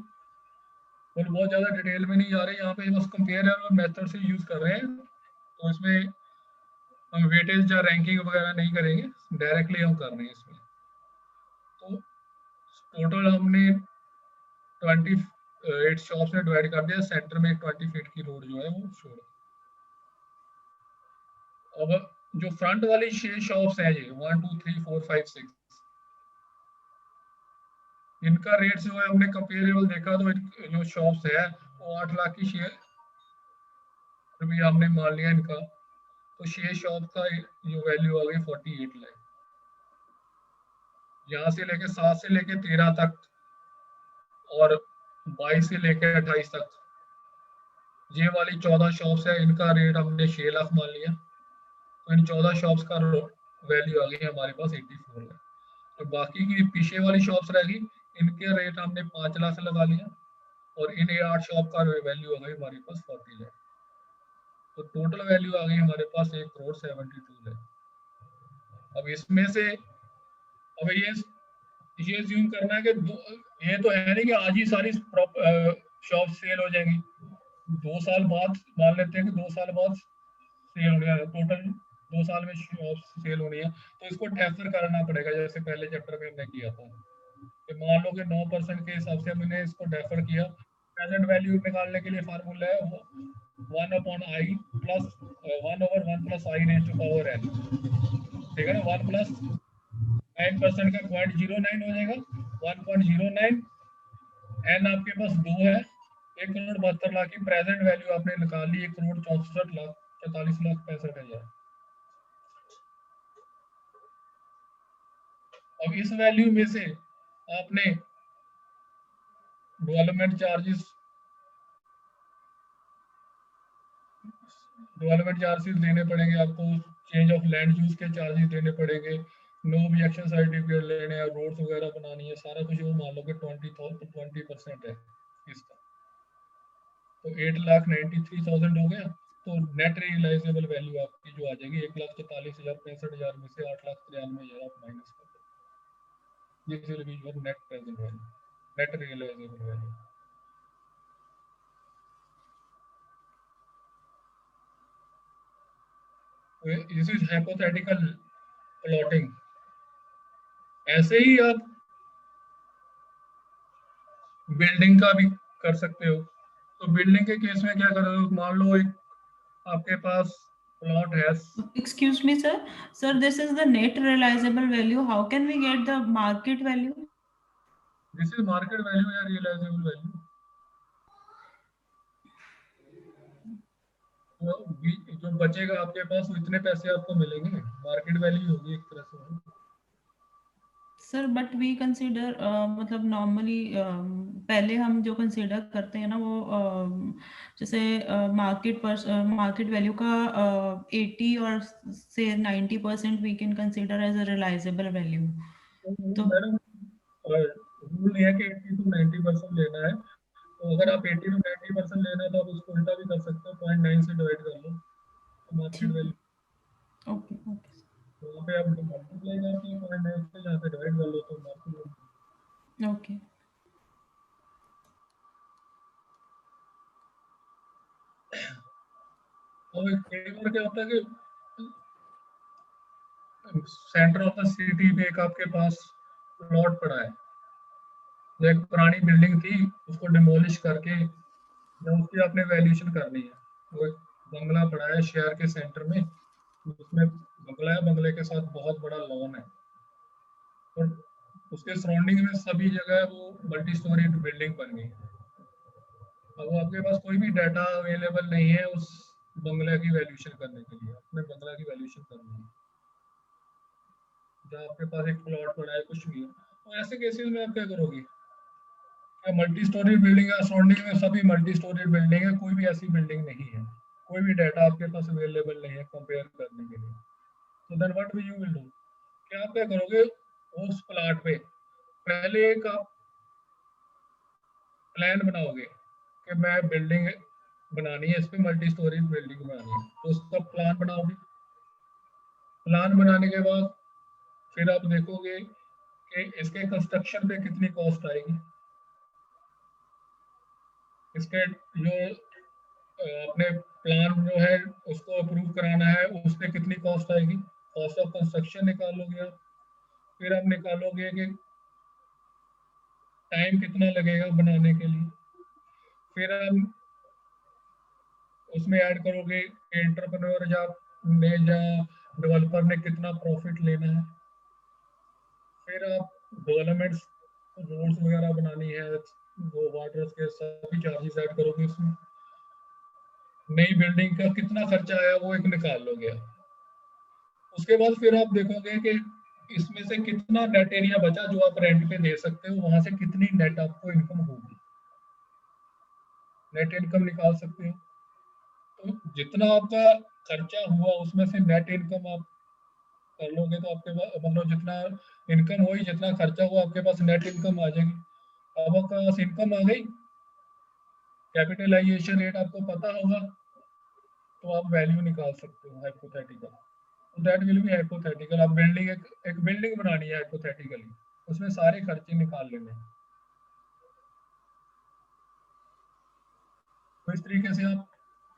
बहुत ज्यादा डिटेल में नहीं जा रहे, यहाँ पे बस कंपेयर मेथड से यूज कर रहे हैं। तो इसमें हम वेटेज या रैंकिंग वगैरह नहीं करेंगे, डायरेक्टली हम कर रहे हैं इसमें। तो टोटल हमने 28 शॉप्स में डिवाइड कर दिया, सेंटर में 20 फीट की रोड जो है वो छोड़। अब जो फ्रंट वाली 6 शॉप्स हैं, ये 1 2 3 4 5 6, इनका रेट जो है हमने कंपेरेबल देखा, तो जो शॉप्स है वो 8 लाख की शेयर रुपया हमने मान लिया इनका। तो 6 शॉप का जो वैल्यू आ गई 48 लाख। यहाँ से लेके 7 से लेके 13 तक और 22 से लेके 28 तक, ये वाली 14 शॉप्स है, इनका रेट हमने 6 लाख मान लिया। तो इन 14 शॉप्स का वैल्यू आ गई हमारे पास 84 लाख। तो बाकी की पीछे वाली शॉप्स रहेगी, इनके रेट हमने 5 लाख लगा लिया, और इन 8 शॉप का वैल्यू आ गई हमारे पास 40 लाख। तो टोटल वैल्यू आ गई हमारे पास 1,72 लाख। अब इसमें से अब ये ज्यूम करना है कि ये तो है नहीं कि आज ही सारी शॉप सेल हो जाएंगी। 2 साल बाद मान लेते हैं कि 2 साल बाद सेल होने है, टोटल 2 साल में शॉप सेल होनी है, तो इसको डेफर करना पड़ेगा, जैसे पहले चैप्टर में हमने किया था। तो मान लो कि 9% के हिसाब से हमने इसको डेफर किया। प्रेजेंट वैल्यू निकालने के लिए फार्मूला है 1/i plus 1/1 plus i raise to power n, ठीक है ना। 1 प्लस 9% का 0.09 हो जाएगा, 1.09। n आपके पास 2 है, 1,72,00,000 की प्रेजेंट वैल्यू आपने निकाल ली, 1,64,44,65,000। अब इस वैल्यू में से आपने डेवलपमेंट चार्जेस देने पड़ेंगे आपको, चेंज ऑफ लैंड यूज के चार्जेस देने पड़ेंगे, नो ऑब्जेक्शन सर्टिफिकेट लेने हैं, रोड्स वगैरह बनानी है, सारा कुछ वो मान लो कि 20% है इसका। तो 8,93,000 हो गया। तो नेट रियलाइजेबल वैल्यू आपकी जो आ जाएगी 1,44,65,000 में से 8,93,000 आप माइनस कर दो। This will be your net present value, net realisable value. This is hypothetical plotting. ऐसे ही आप बिल्डिंग का भी कर सकते हो। तो बिल्डिंग के केस में क्या करोगे, मान लो एक आपके पास प्लॉट है। Excuse me, sir. Sir, this is the net realizable value. How can we get the market value? This is market value या realizable value? तो जो बचेगा आपके पास वो इतने पैसे आपको मिलेंगे, मार्केट वैल्यू होगी एक तरह से। सर बट वी कंसीडर मतलब नॉर्मली पहले हम जो कंसीडर करते हैं ना वो जैसे मार्केट वैल्यू का 80 और से 90% we can consider as a realisable value. तो मैडम रूल नहीं है कि 80 to 90% लेना है, तो अगर आप 80 to 90% लेना है तो आप उसको उल्टा भी कर सकते हो, 0.9 से डिवाइड कर लो तो मार्केट वैल्यू, ओके ओके तो वहाँ पे आप मल्टीप्लाई करके 0.9 से जहाँ पे डिवाइड कर लो तो मार्केट वैल्यू। ओके और कई बार क्या होता है कि सेंटर ऑफ द सिटी में एक आपके पास प्लॉट पड़ा है, जो एक पुरानी बिल्डिंग थी उसको डिमोलिश करके या उसकी आपने वैल्यूएशन करनी है, वो एक बंगला पड़ा है शहर के सेंटर में, उसमें बंगला है, बंगले के साथ बहुत बड़ा लॉन है और उसके सराउंडिंग में सभी जगह वो मल्टी स्टोरी बिल्डिंग बन गई है। अब आपके पास कोई भी डाटा अवेलेबल नहीं है उस बंगला की वैल्यूएशन करने के लिए, अपने बंगला की वैल्यूएशन करनी है, जहाँ आपके पास एक प्लॉट पड़ा है कुछ भी है, तो ऐसे केसेस में आप क्या करोगे? मल्टी स्टोरी बिल्डिंग है, सराउंडिंग में सभी मल्टी स्टोरी बिल्डिंग है, कोई भी ऐसी बिल्डिंग नहीं है, कोई भी डाटा आपके पास अवेलेबल नहीं है कंपेयर करने के लिए, तो then what you will do, क्या आप क्या करोगे? उस प्लॉट पे पहले एक आप प्लान बनाओगे कि मैं बिल्डिंग बनानी है, इस पे मल्टी स्टोरी बिल्डिंग बनानी है, तो उसका प्लान बनाओगे। प्लान बनाने के बाद फिर आप देखोगे कि इसके कंस्ट्रक्शन पे कितनी कॉस्ट आएगी, इसके जो अपने प्लान जो है उसको अप्रूव कराना है उस पर कितनी कॉस्ट आएगी, कॉस्ट ऑफ कंस्ट्रक्शन निकालोगे आप, फिर आप निकालोगे कि टाइम कितना लगेगा बनाने के लिए, फिर आप उसमें ऐड करोगे एंटरप्रेन्योर या डेवलपर ने कितना प्रॉफिट लेना है, फिर आप डेवलपमेंट्स रोड्स वगैरह बनानी है, वो वाटर्स के सभी चार्जेस ऐड करोगे उसमें, नई बिल्डिंग का कितना खर्चा आया वो एक निकाल लोगे। उसके बाद फिर आप देखोगे कि इसमें से कितना नेट एरिया बचा जो आप रेंट पे दे सकते हो, वहां से कितनी नेट आपको इनकम होगी, नेट इनकम निकाल सकते हो। तो जितना आपका खर्चा हुआ उसमें से नेट इनकम आप कर लोगे तो आपके पास मतलब जितना इनकम हुई जितना खर्चा हुआ आपके पास नेट इनकम आ जाएगी। अब आपके पास इनकम आ गई, कैपिटलाइजेशन रेट आपको पता होगा, तो आप वैल्यू निकाल सकते हो हाइपोथेटिकल, तो दैट विल बी हाइपोथेटिकल। आप बिल्डिंग एक बिल्डिंग बनानी है हाइपोथेटिकली, उसमें सारे खर्चे निकाल लेने हैं, तो इस तरीके से आप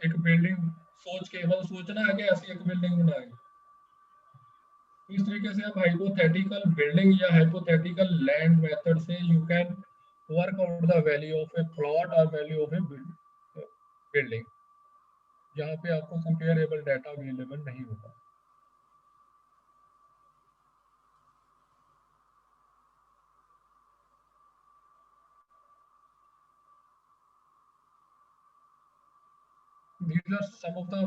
एक बिल्डिंग सोच के बस सोचना है कि ऐसी एक बिल्डिंग बनाएंगे, तो इस तरीके से आप हाइपोथेटिकल बिल्डिंग या हाइपोथेटिकल लैंड मेथड से you can work out the value of A plot और वैल्यू ऑफ ए बिल्डिंग, जहाँ पे आपको कंपेरेबल डाटा अवेलेबल नहीं होगा। These are some of the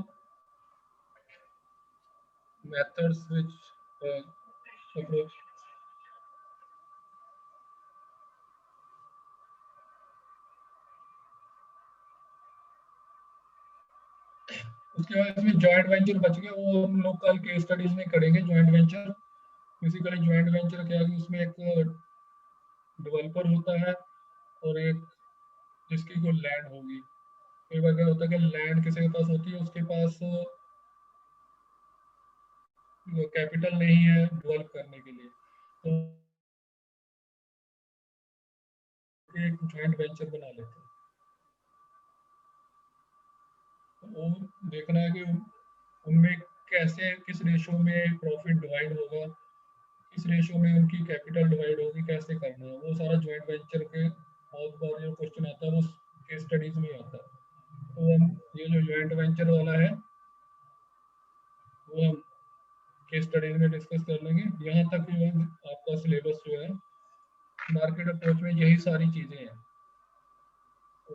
methods which approach. उसके बाद इसमें जॉइंट वेंचर बच गए, वो हम लोग कल केस स्टडीज में करेंगे। Joint venture basically joint venture क्या है कि उसमें एक डेवलपर होता है और एक जिसकी कोई लैंड होगी। कई बार क्या होता है कि लैंड किसी के पास होती है, उसके पास कैपिटल नहीं है डेवलप करने के लिए, तो एक जॉइंट वेंचर बना लेते हैं। वो देखना है कि उनमें कैसे किस रेशो में प्रॉफिट डिवाइड होगा, किस रेशो में उनकी कैपिटल डिवाइड होगी, कैसे करना है, वो सारा जॉइंट वेंचर के बहुत बार जो क्वेश्चन आता है वो केस स्टडीज में आता है। तो हम ये जो जॉइंट वेंचर वाला है वो हम केस स्टडीज में डिस्कस कर लेंगे। यहाँ तक जो है आपका सिलेबस जो है मार्केट अप्रोच में यही सारी चीजें हैं। तो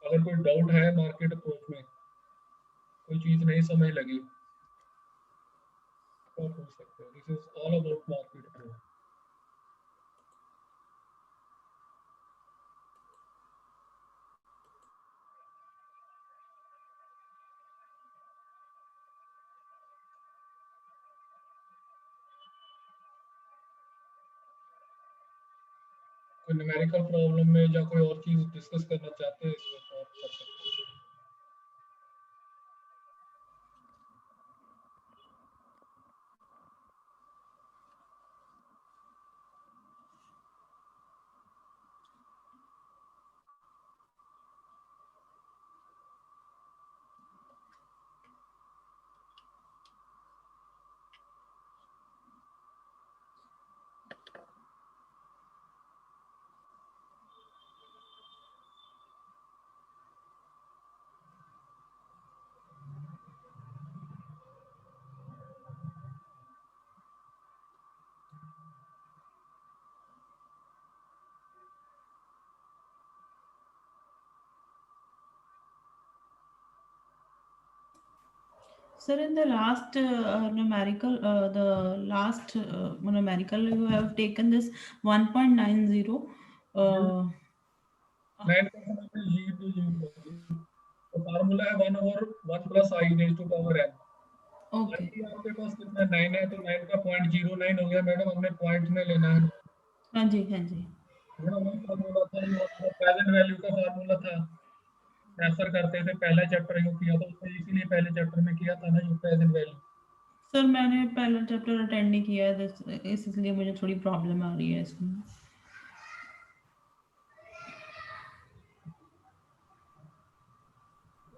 अगर कोई डाउट है मार्केट अप्रोच में, कोई चीज नहीं समझ लगी तो पूछ सकते हो। This is all about market pro. कोई न्यूमेरिकल प्रॉब्लम में या कोई और चीज डिस्कस करना चाहते हैं इसमें तो आप कर सकते हैं। Sir, in the last numerical, you have taken this 1.90. 9% आपने ये तो यूज कर दी। तो फार्मूला है 1/1 + i raised to power n। Okay. i आपके पास कितना 9 है तो 9 का 0.09 हो गया मैडम, हमने पॉइंट में लेना है। हाँ जी, हाँ जी। ये वही फार्मूला था जो प्रेजेंट वैल्यू का फार्मूला था, रेफर करते थे पहला चैप्टर जो किया था उसमें, इसीलिए पहले चैप्टर में किया था ना जो प्रेजेंट वैल्यू। सर मैंने पहला चैप्टर अटेंड नहीं किया है, इसलिए मुझे थोड़ी प्रॉब्लम आ रही है इसमें।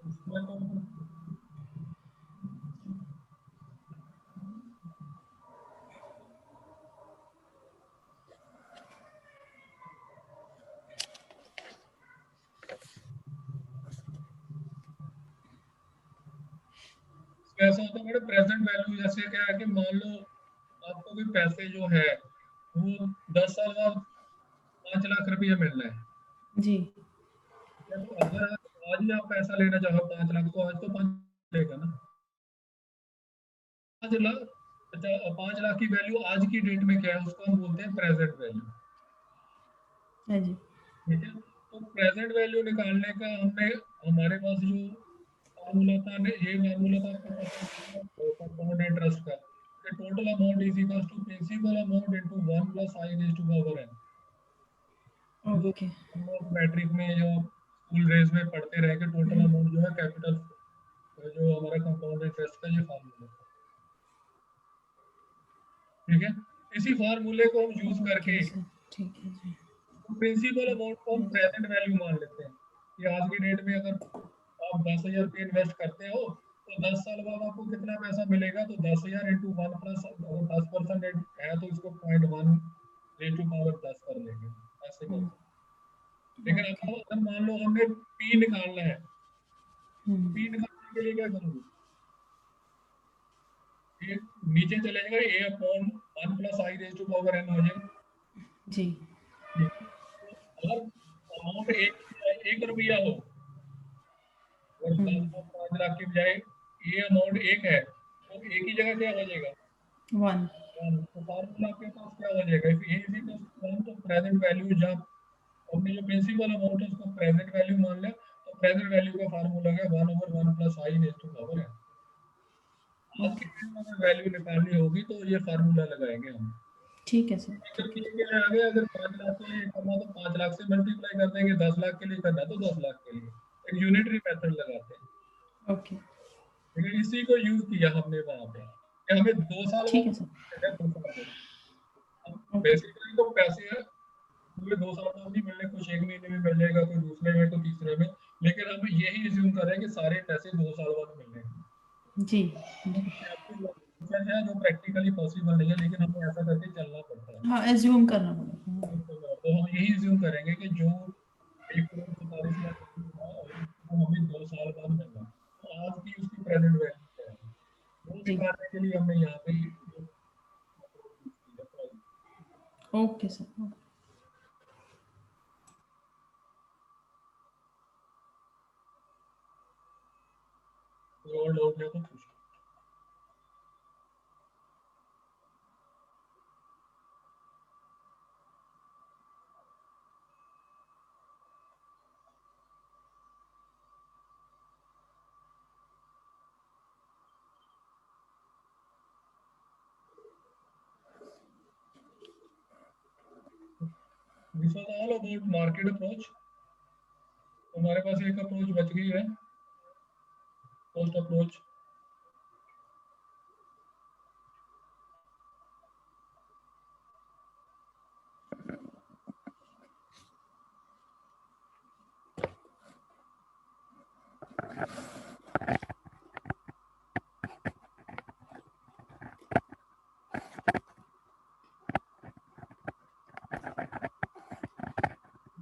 इसमें तो ऐसा होता है मेरे प्रेजेंट वैल्यू, जैसे क्या है कि मान लो आपको भी पैसे जो है वो 10 साल बाद 5 लाख रुपया मिलना है जी। तो अगर आज ही आप पैसा लेना चाहो 5 लाख तो आज तो 5 लेगा ना। 5 लाख, अच्छा 5 लाख की वैल्यू आज की डेट में क्या है उसको हम बोलते हैं प्रेजेंट वैल्यू। हाँ जी। ठीक है, तो प्रेजेंट वैल्यू निकालने का हमने हमारे पास जो फार्मूला था ये फार्मूला था कंपाउंड इंटरेस्ट का, total amount is equal to principal amount into 1 + i raise to power n। Okay. Matric में जो स्कूल रेज में पढ़ते रहे कि टोटल अमाउंट जो है कैपिटल जो हमारा कंपाउंड इंटरेस्ट का ये फार्मूला था। ठीक है, इसी फार्मूले को हम यूज करके ठीक है जी। प्रिंसिपल अमाउंट को हम प्रेजेंट वैल्यू मान लेते हैं कि आज की डेट में अगर आप 10,000 रुपये इन्वेस्ट करते हो तो 10 साल बाद आपको कितना पैसा मिलेगा, तो 10,000 × 1 + अगर 10% है तो इसको 0.1 रेज़ टू पावर 10 कर लेंगे ऐसे कर। लेकिन अगर मान लो हमने पी निकालना है, पी निकालने के लिए क्या करूँगी, ये नीचे चले जाएगा a/1 + i raise to power n हो जाएगा जी। अगर अमाउंट 1 रुपया हो और 5 लाख की बजाय ये अमाउंट 1 है तो एक ही जगह क्या हो जाएगा 1। तो फार्मूला आपके पास क्या हो जाएगा, इफ a = 1 तो प्रेजेंट वैल्यू जब हमने जो प्रिंसिपल अमाउंट है उसको प्रेजेंट वैल्यू मान लिया तो प्रेजेंट वैल्यू का फार्मूला है 1/1 + i raise to power n। आज की डेट में अगर वैल्यू निकालनी होगी तो ये फार्मूला लगाएंगे हम। ठीक है सर। ठीक है, आगे अगर 5 लाख के लिए करना तो 5 लाख से मल्टीप्लाई कर देंगे, 10 लाख के लिए करना तो 10 लाख के लिए एक यूनिटरी मेथड लगाते हैं। ओके। लेकिन इसी को यूज किया हमने वहां पे कि हमें 2 साल ठीक है सर। बेसिकली तो पैसे पूरे 2 साल बाद नहीं मिलने, कुछ एक महीने में मिल जाएगा, कोई दूसरे में तो तीसरे में, लेकिन हम यही अज्यूम कर रहे हैं कि सारे पैसे 2 साल बाद मिलने जी। है जो प्रैक्टिकली पॉसिबल नहीं है, लेकिन हमें ऐसा करके चलना पड़ता है। हाँ, एज्यूम करना पड़ेगा। तो हम यही अज्यूम करेंगे कि जो 1,47,00,000 वो हमें 2 साल बाद मिलना, तो आज की उसकी प्रेजेंट वैल्यू क्या है वो दिखाने के लिए हमने यहाँ पे ओके सर। कोई और डाउट है तो पूछो। This was all about market approach. हमारे पास एक अप्रोच बच गई है, कॉस्ट अप्रोच।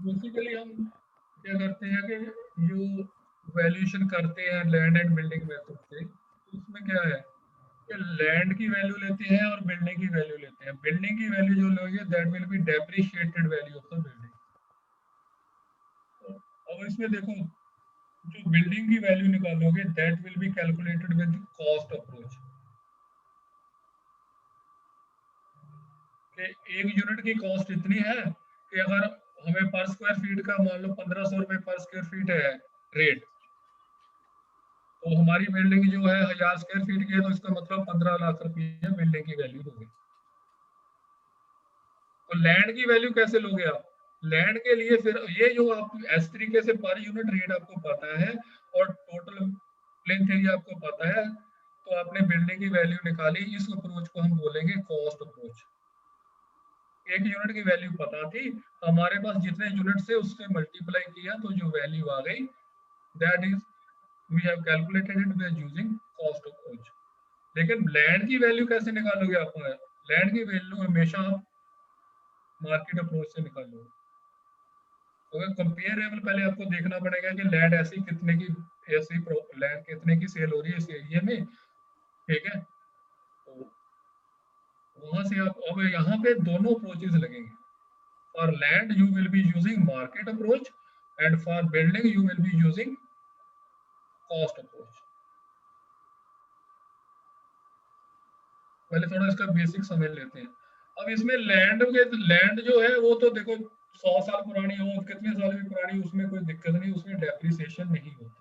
बेसिकली हम क्या करते हैं कि जो वैल्यूएशन करते हैं लैंड एंड बिल्डिंग मेथड से, तो उसमें क्या है कि लैंड की वैल्यू लेते हैं और बिल्डिंग की वैल्यू लेते हैं। बिल्डिंग की वैल्यू जो लोगे that will be depreciated value of the building. अब इसमें देखो, जो बिल्डिंग की वैल्यू निकालोगे that will be calculated with cost approach. कि एक यूनिट की कॉस्ट इतनी है कि अगर हमें पर स्क्वायर फीट का मान लो 1500 रुपए पर स्क्वायर फीट है रेट, तो हमारी बिल्डिंग जो है 1000 स्क्वायर फीट की है, तो इसका मतलब 15 लाख रुपये बिल्डिंग की वैल्यू होगी। तो लैंड की वैल्यू कैसे लोगे आप? लैंड के लिए फिर ये जो आप इस तरीके से पर यूनिट रेट आपको पता है और टोटल लेंथ एरिया आपको पता है, तो आपने बिल्डिंग की वैल्यू निकाली। इस अप्रोच को हम बोलेंगे कॉस्ट अप्रोच। एक यूनिट की वैल्यू पता थी, हमारे पास जितने यूनिट से उससे मल्टीप्लाई किया तो जो वैल्यू आ गई that is we have calculated it by using cost approach. लेकिन लैंड की वैल्यू कैसे निकालोगे आप? लैंड की वैल्यू हमेशा आप मार्केट अप्रोच से निकालोगे। तो कंपेरेबल पहले आपको देखना पड़ेगा कि लैंड ऐसी कितने की लैंड कितने की सेल हो रही है इस एरिया में, ठीक है। तो वहां से आप अब यहाँ पे दोनों अप्रोचेस लगेंगे। For land you will be using market approach and for building you will be using cost approach. पहले थोड़ा इसका बेसिक समझ लेते हैं। अब इसमें लैंड जो है वो तो देखो 100 साल पुरानी हो, कितने साल भी पुरानी, उसमें कोई दिक्कत नहीं, उसमें डेप्रिसिएशन नहीं होती।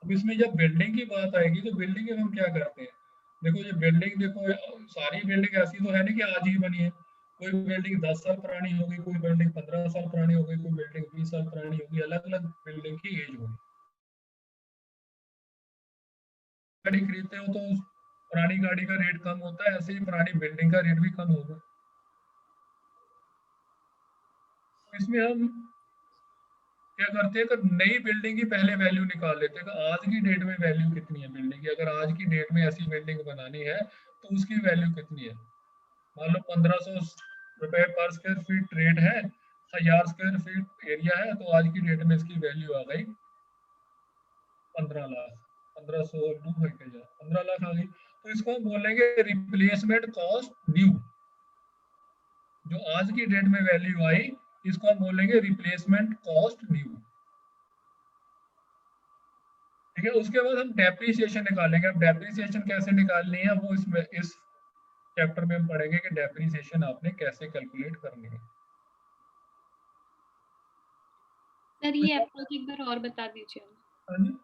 अब इसमें जब बिल्डिंग की बात आएगी तो बिल्डिंग में हम क्या करते हैं? देखो ये बिल्डिंग, देखो सारी बिल्डिंग ऐसी तो है नहीं कि आज ही बनी है। कोई बिल्डिंग 10 साल पुरानी होगी, कोई बिल्डिंग 15 साल पुरानी होगी, कोई बिल्डिंग 20 साल पुरानी होगी, अलग अलग बिल्डिंग की एज होगी। गाड़ी खरीदते हो तो उस पुरानी गाड़ी का रेट कम होता है, ऐसे ही पुरानी बिल्डिंग का रेट भी कम होगा। इसमें हम क्या करते हैं कि नई बिल्डिंग की पहले वैल्यू निकाल लेते हैं कि आज की डेट में वैल्यू कितनी है बिल्डिंग की। अगर आज की डेट में ऐसी बिल्डिंग बनानी है तो उसकी वैल्यू कितनी है? मान लो 1500 रुपए पर स्क्वायर फीट रेट है, 1000 स्क्वायर फीट एरिया है, तो आज की डेट में इसकी वैल्यू आ गई 15 लाख। 1500 15 लाख आ गई। तो इसको हम बोलेंगे रिप्लेसमेंट कॉस्ट न्यू। जो आज की डेट में वैल्यू आई इसको हम बोलेंगे रिप्लेसमेंट कॉस्ट न्यू, ठीक है। उसके बाद हम डेप्रिसिएशन निकालेंगे। अब डेप्रिसिएशन कैसे निकालनी है वो इसमें इस चैप्टर में हम पढ़ेंगे कि डेप्रिसिएशन आपने कैसे कैलकुलेट करनी है। सर ये अप्रोच एक बार और बता दीजिए। हाँ जी,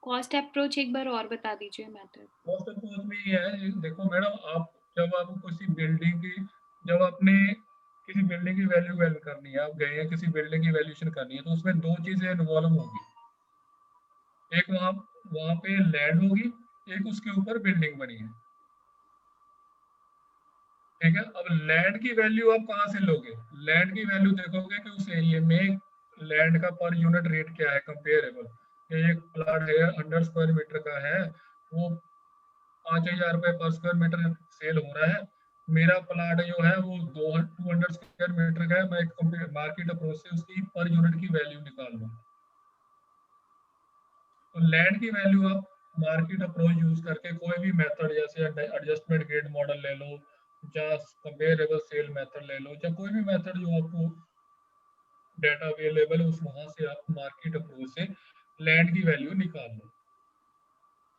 कॉस्ट अप्रोच एक बार और बता दीजिए मेथड। कॉस्ट अप्रोच में ये है, देखो मैडम, आप किसी बिल्डिंग की, जब आपने किसी बिल्डिंग की वैल्यू करनी है, आप गए हैं किसी बिल्डिंग की वैल्यूएशन करनी है, तो उसमें दो चीजें इन्वॉल्व होगी। एक वहां पे लैंड होगी, एक उसके ऊपर बिल्डिंग बनी है, ठीक है। अब लैंड की वैल्यू आप कहाँ से लोगे? लैंड की वैल्यू देखोगे कि उस एरिया में लैंड का पर यूनिट रेट क्या है कंपेरेबल। एक प्लॉट है 100 स्क्वायर मीटर का है, वो 5000 रुपए पर स्क्वायर मीटर सेल हो रहा है। मेरा प्लॉट जो है वो 200 स्क्वायर मीटर का है। मैं मार्केट अप्रोच से उसकी पर यूनिट की वैल्यू निकाल लूँ। तो लैंड की वैल्यू आप मार्केट अप्रोच यूज करके कोई भी मेथड, जैसे एडजस्टमेंट ग्रेड मॉडल ले लो या कंपेरेबल सेल मेथड ले लो, या कोई भी मेथड जो आपको डाटा अवेलेबल है, उस वहां से आप मार्केट अप्रोच से लैंड की वैल्यू निकाल लो।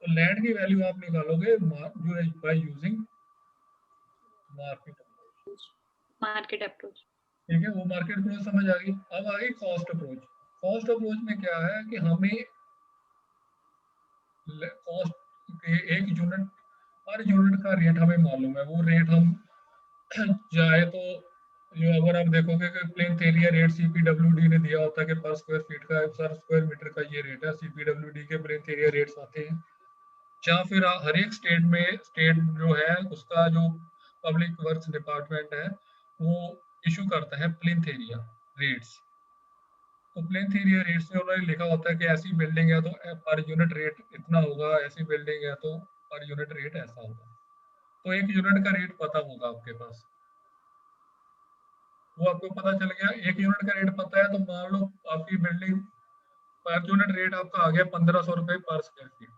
तो लैंड की वैल्यू आप निकालोगे जो है बाय यूजिंग मार्केट अप्रोच। ठीक है, वो मार्केट अप्रोच समझ आ गई। अब आ गई कॉस्ट अप्रोच। कॉस्ट अप्रोच में क्या है कि हमें कॉस्ट एक यूनिट, हर यूनिट का रेट हमें मालूम है। वो रेट हम चाहे तो जो अगर आप देखोगे कि प्लेन एरिया रेट CPWD ने दिया होता है कि पर स्क्वायर फीट का, पर स्क्वायर मीटर का ये रेट है, CPWD के प्लेन एरिया रेट्स आते हैं। या फिर हर एक स्टेट में, स्टेट जो है उसका जो पब्लिक वर्क्स डिपार्टमेंट है वो इशू करता है प्लेन एरिया रेट्स। तो प्लेन एरिया रेट्स में उन्होंने लिखा होता है कि ऐसी बिल्डिंग है तो पर यूनिट रेट इतना होगा, ऐसी बिल्डिंग है तो पर यूनिट रेट ऐसा होगा। तो एक यूनिट का रेट पता होगा आपके पास, वो आपको पता चल गया। एक यूनिट का रेट पता है तो मान लो आपकी बिल्डिंग पर यूनिट रेट आपका आ गया 1500 रुपये पर स्क्वायर फीट।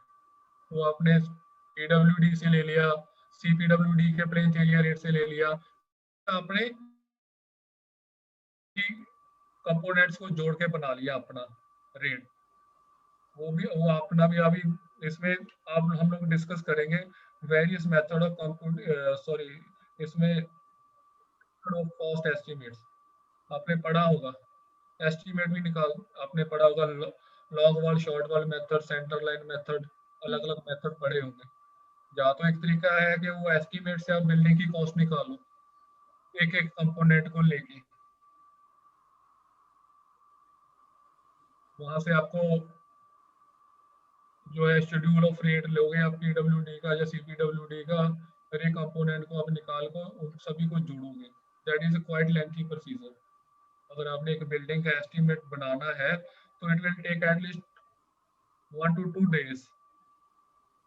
वो आपने PWD से ले लिया, CPWD के प्लेन एरिया रेट से ले लिया, आपने कंपोनेंट्स को जोड़ के बना लिया अपना रेट। वो अपना भी अभी इसमें आप हम लोग डिस्कस करेंगे वेरियस मेथड ऑफ इसमें कॉस्ट एस्टिमेट्स आपने पढ़ा होगा। एस्टिमेट भी निकाल आपने पढ़ा होगा, long wall, short wall method, centre line method, अलग अलग मेथड पढ़े होंगे। या तो एक तरीका है कि वो एस्टिमेट से आप बिल्डिंग की कॉस्ट निकालो एक एक कंपोनेंट को लेके, वहां से आपको जो है शेड्यूल ऑफ रेट लोगे आप PWD का या CPWD का, हर एक कंपोनेंट को आप निकाल कर उन सभी को जोड़ोगे। That is quite lengthy procedure. अगर आपने एक बिल्डिंग का एस्टिमेट बनाना है तो it will take at least 1 to 2 days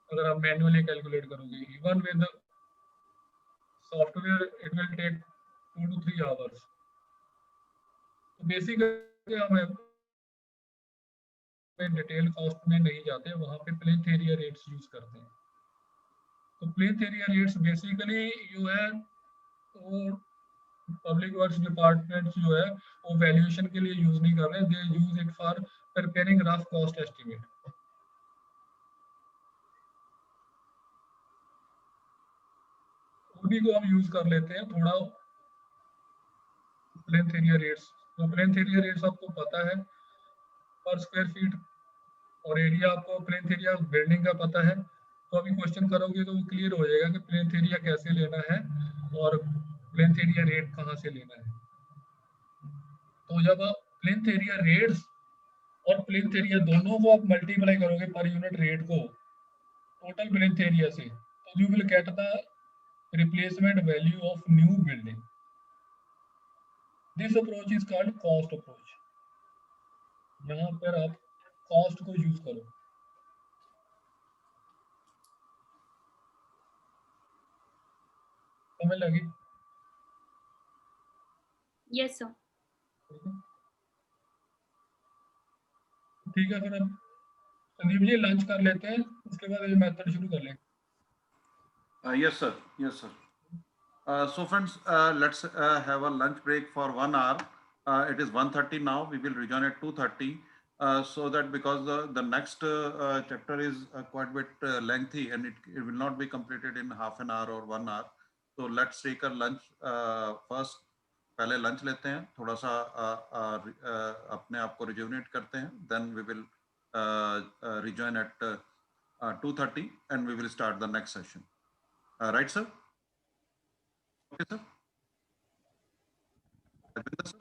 अगर आप मैन्युअली कैलकुलेट करोगे। Even with software it will take 2 to 3 hours। तो बेसिकली हम डिटेल कॉस्ट में नहीं जाते, वहां पे प्लेन एरिया रेट्स यूज करते हैं। तो प्लेन एरिया रेट्स बेसिकली जो है वो पब्लिक वर्क्स डिपार्टमेंट जो है वो वैल्यूएशन के लिए यूज नहीं कर रहे, they use it for preparing rough cost estimate. उन्हीं को हम यूज कर लेते हैं थोड़ा प्लेन एरिया रेट्स। तो प्लेन एरिया रेट्स आपको पता है पर स्क्वायर फीट, और एरिया आपको प्लेन एरिया बिल्डिंग का पता है। तो अभी क्वेश्चन करोगे तो वो क्लियर हो जाएगा कि प्लेन एरिया कैसे लेना है और प्लेन एरिया रेट कहाँ से लेना है। तो जब आप प्लेन एरिया रेट्स और प्लेन एरिया दोनों को आप मल्टीप्लाई करोगे पर यूनिट रेट को टोटल प्लेन एरिया से, तो you will get the replacement value of new building. This approach is called cost approach. यहाँ पर आप कॉस्ट को यूज करो। समझ लगी? Yes sir. ठीक है, फिर अब संदीप जी लंच कर लेते हैं, उसके बाद ये मेथड शुरू कर लेंगे। Yes, sir. Yes, sir. So friends, let's have a lunch break for 1 hour. It is 1:30 now. We will rejoin at 2:30. So that because the next chapter is quite a bit lengthy and it will not be completed in half an hour or 1 hour. So let's take a lunch first. पहले lunch लेते हैं, थोड़ा सा अपने आप को rejuvenate करते हैं, then we will rejoin at 2:30 and we will start the next session. Right, sir? Okay, sir. Rajvinder, sir?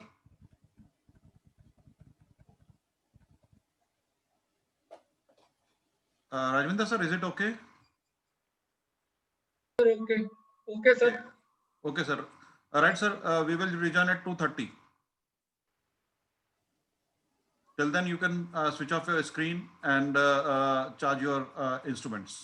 Rajvinder, sir, is it okay? Okay, okay, sir. Okay, sir. All right, sir. We will rejoin at 2:30. Till then, you can switch off your screen and charge your instruments.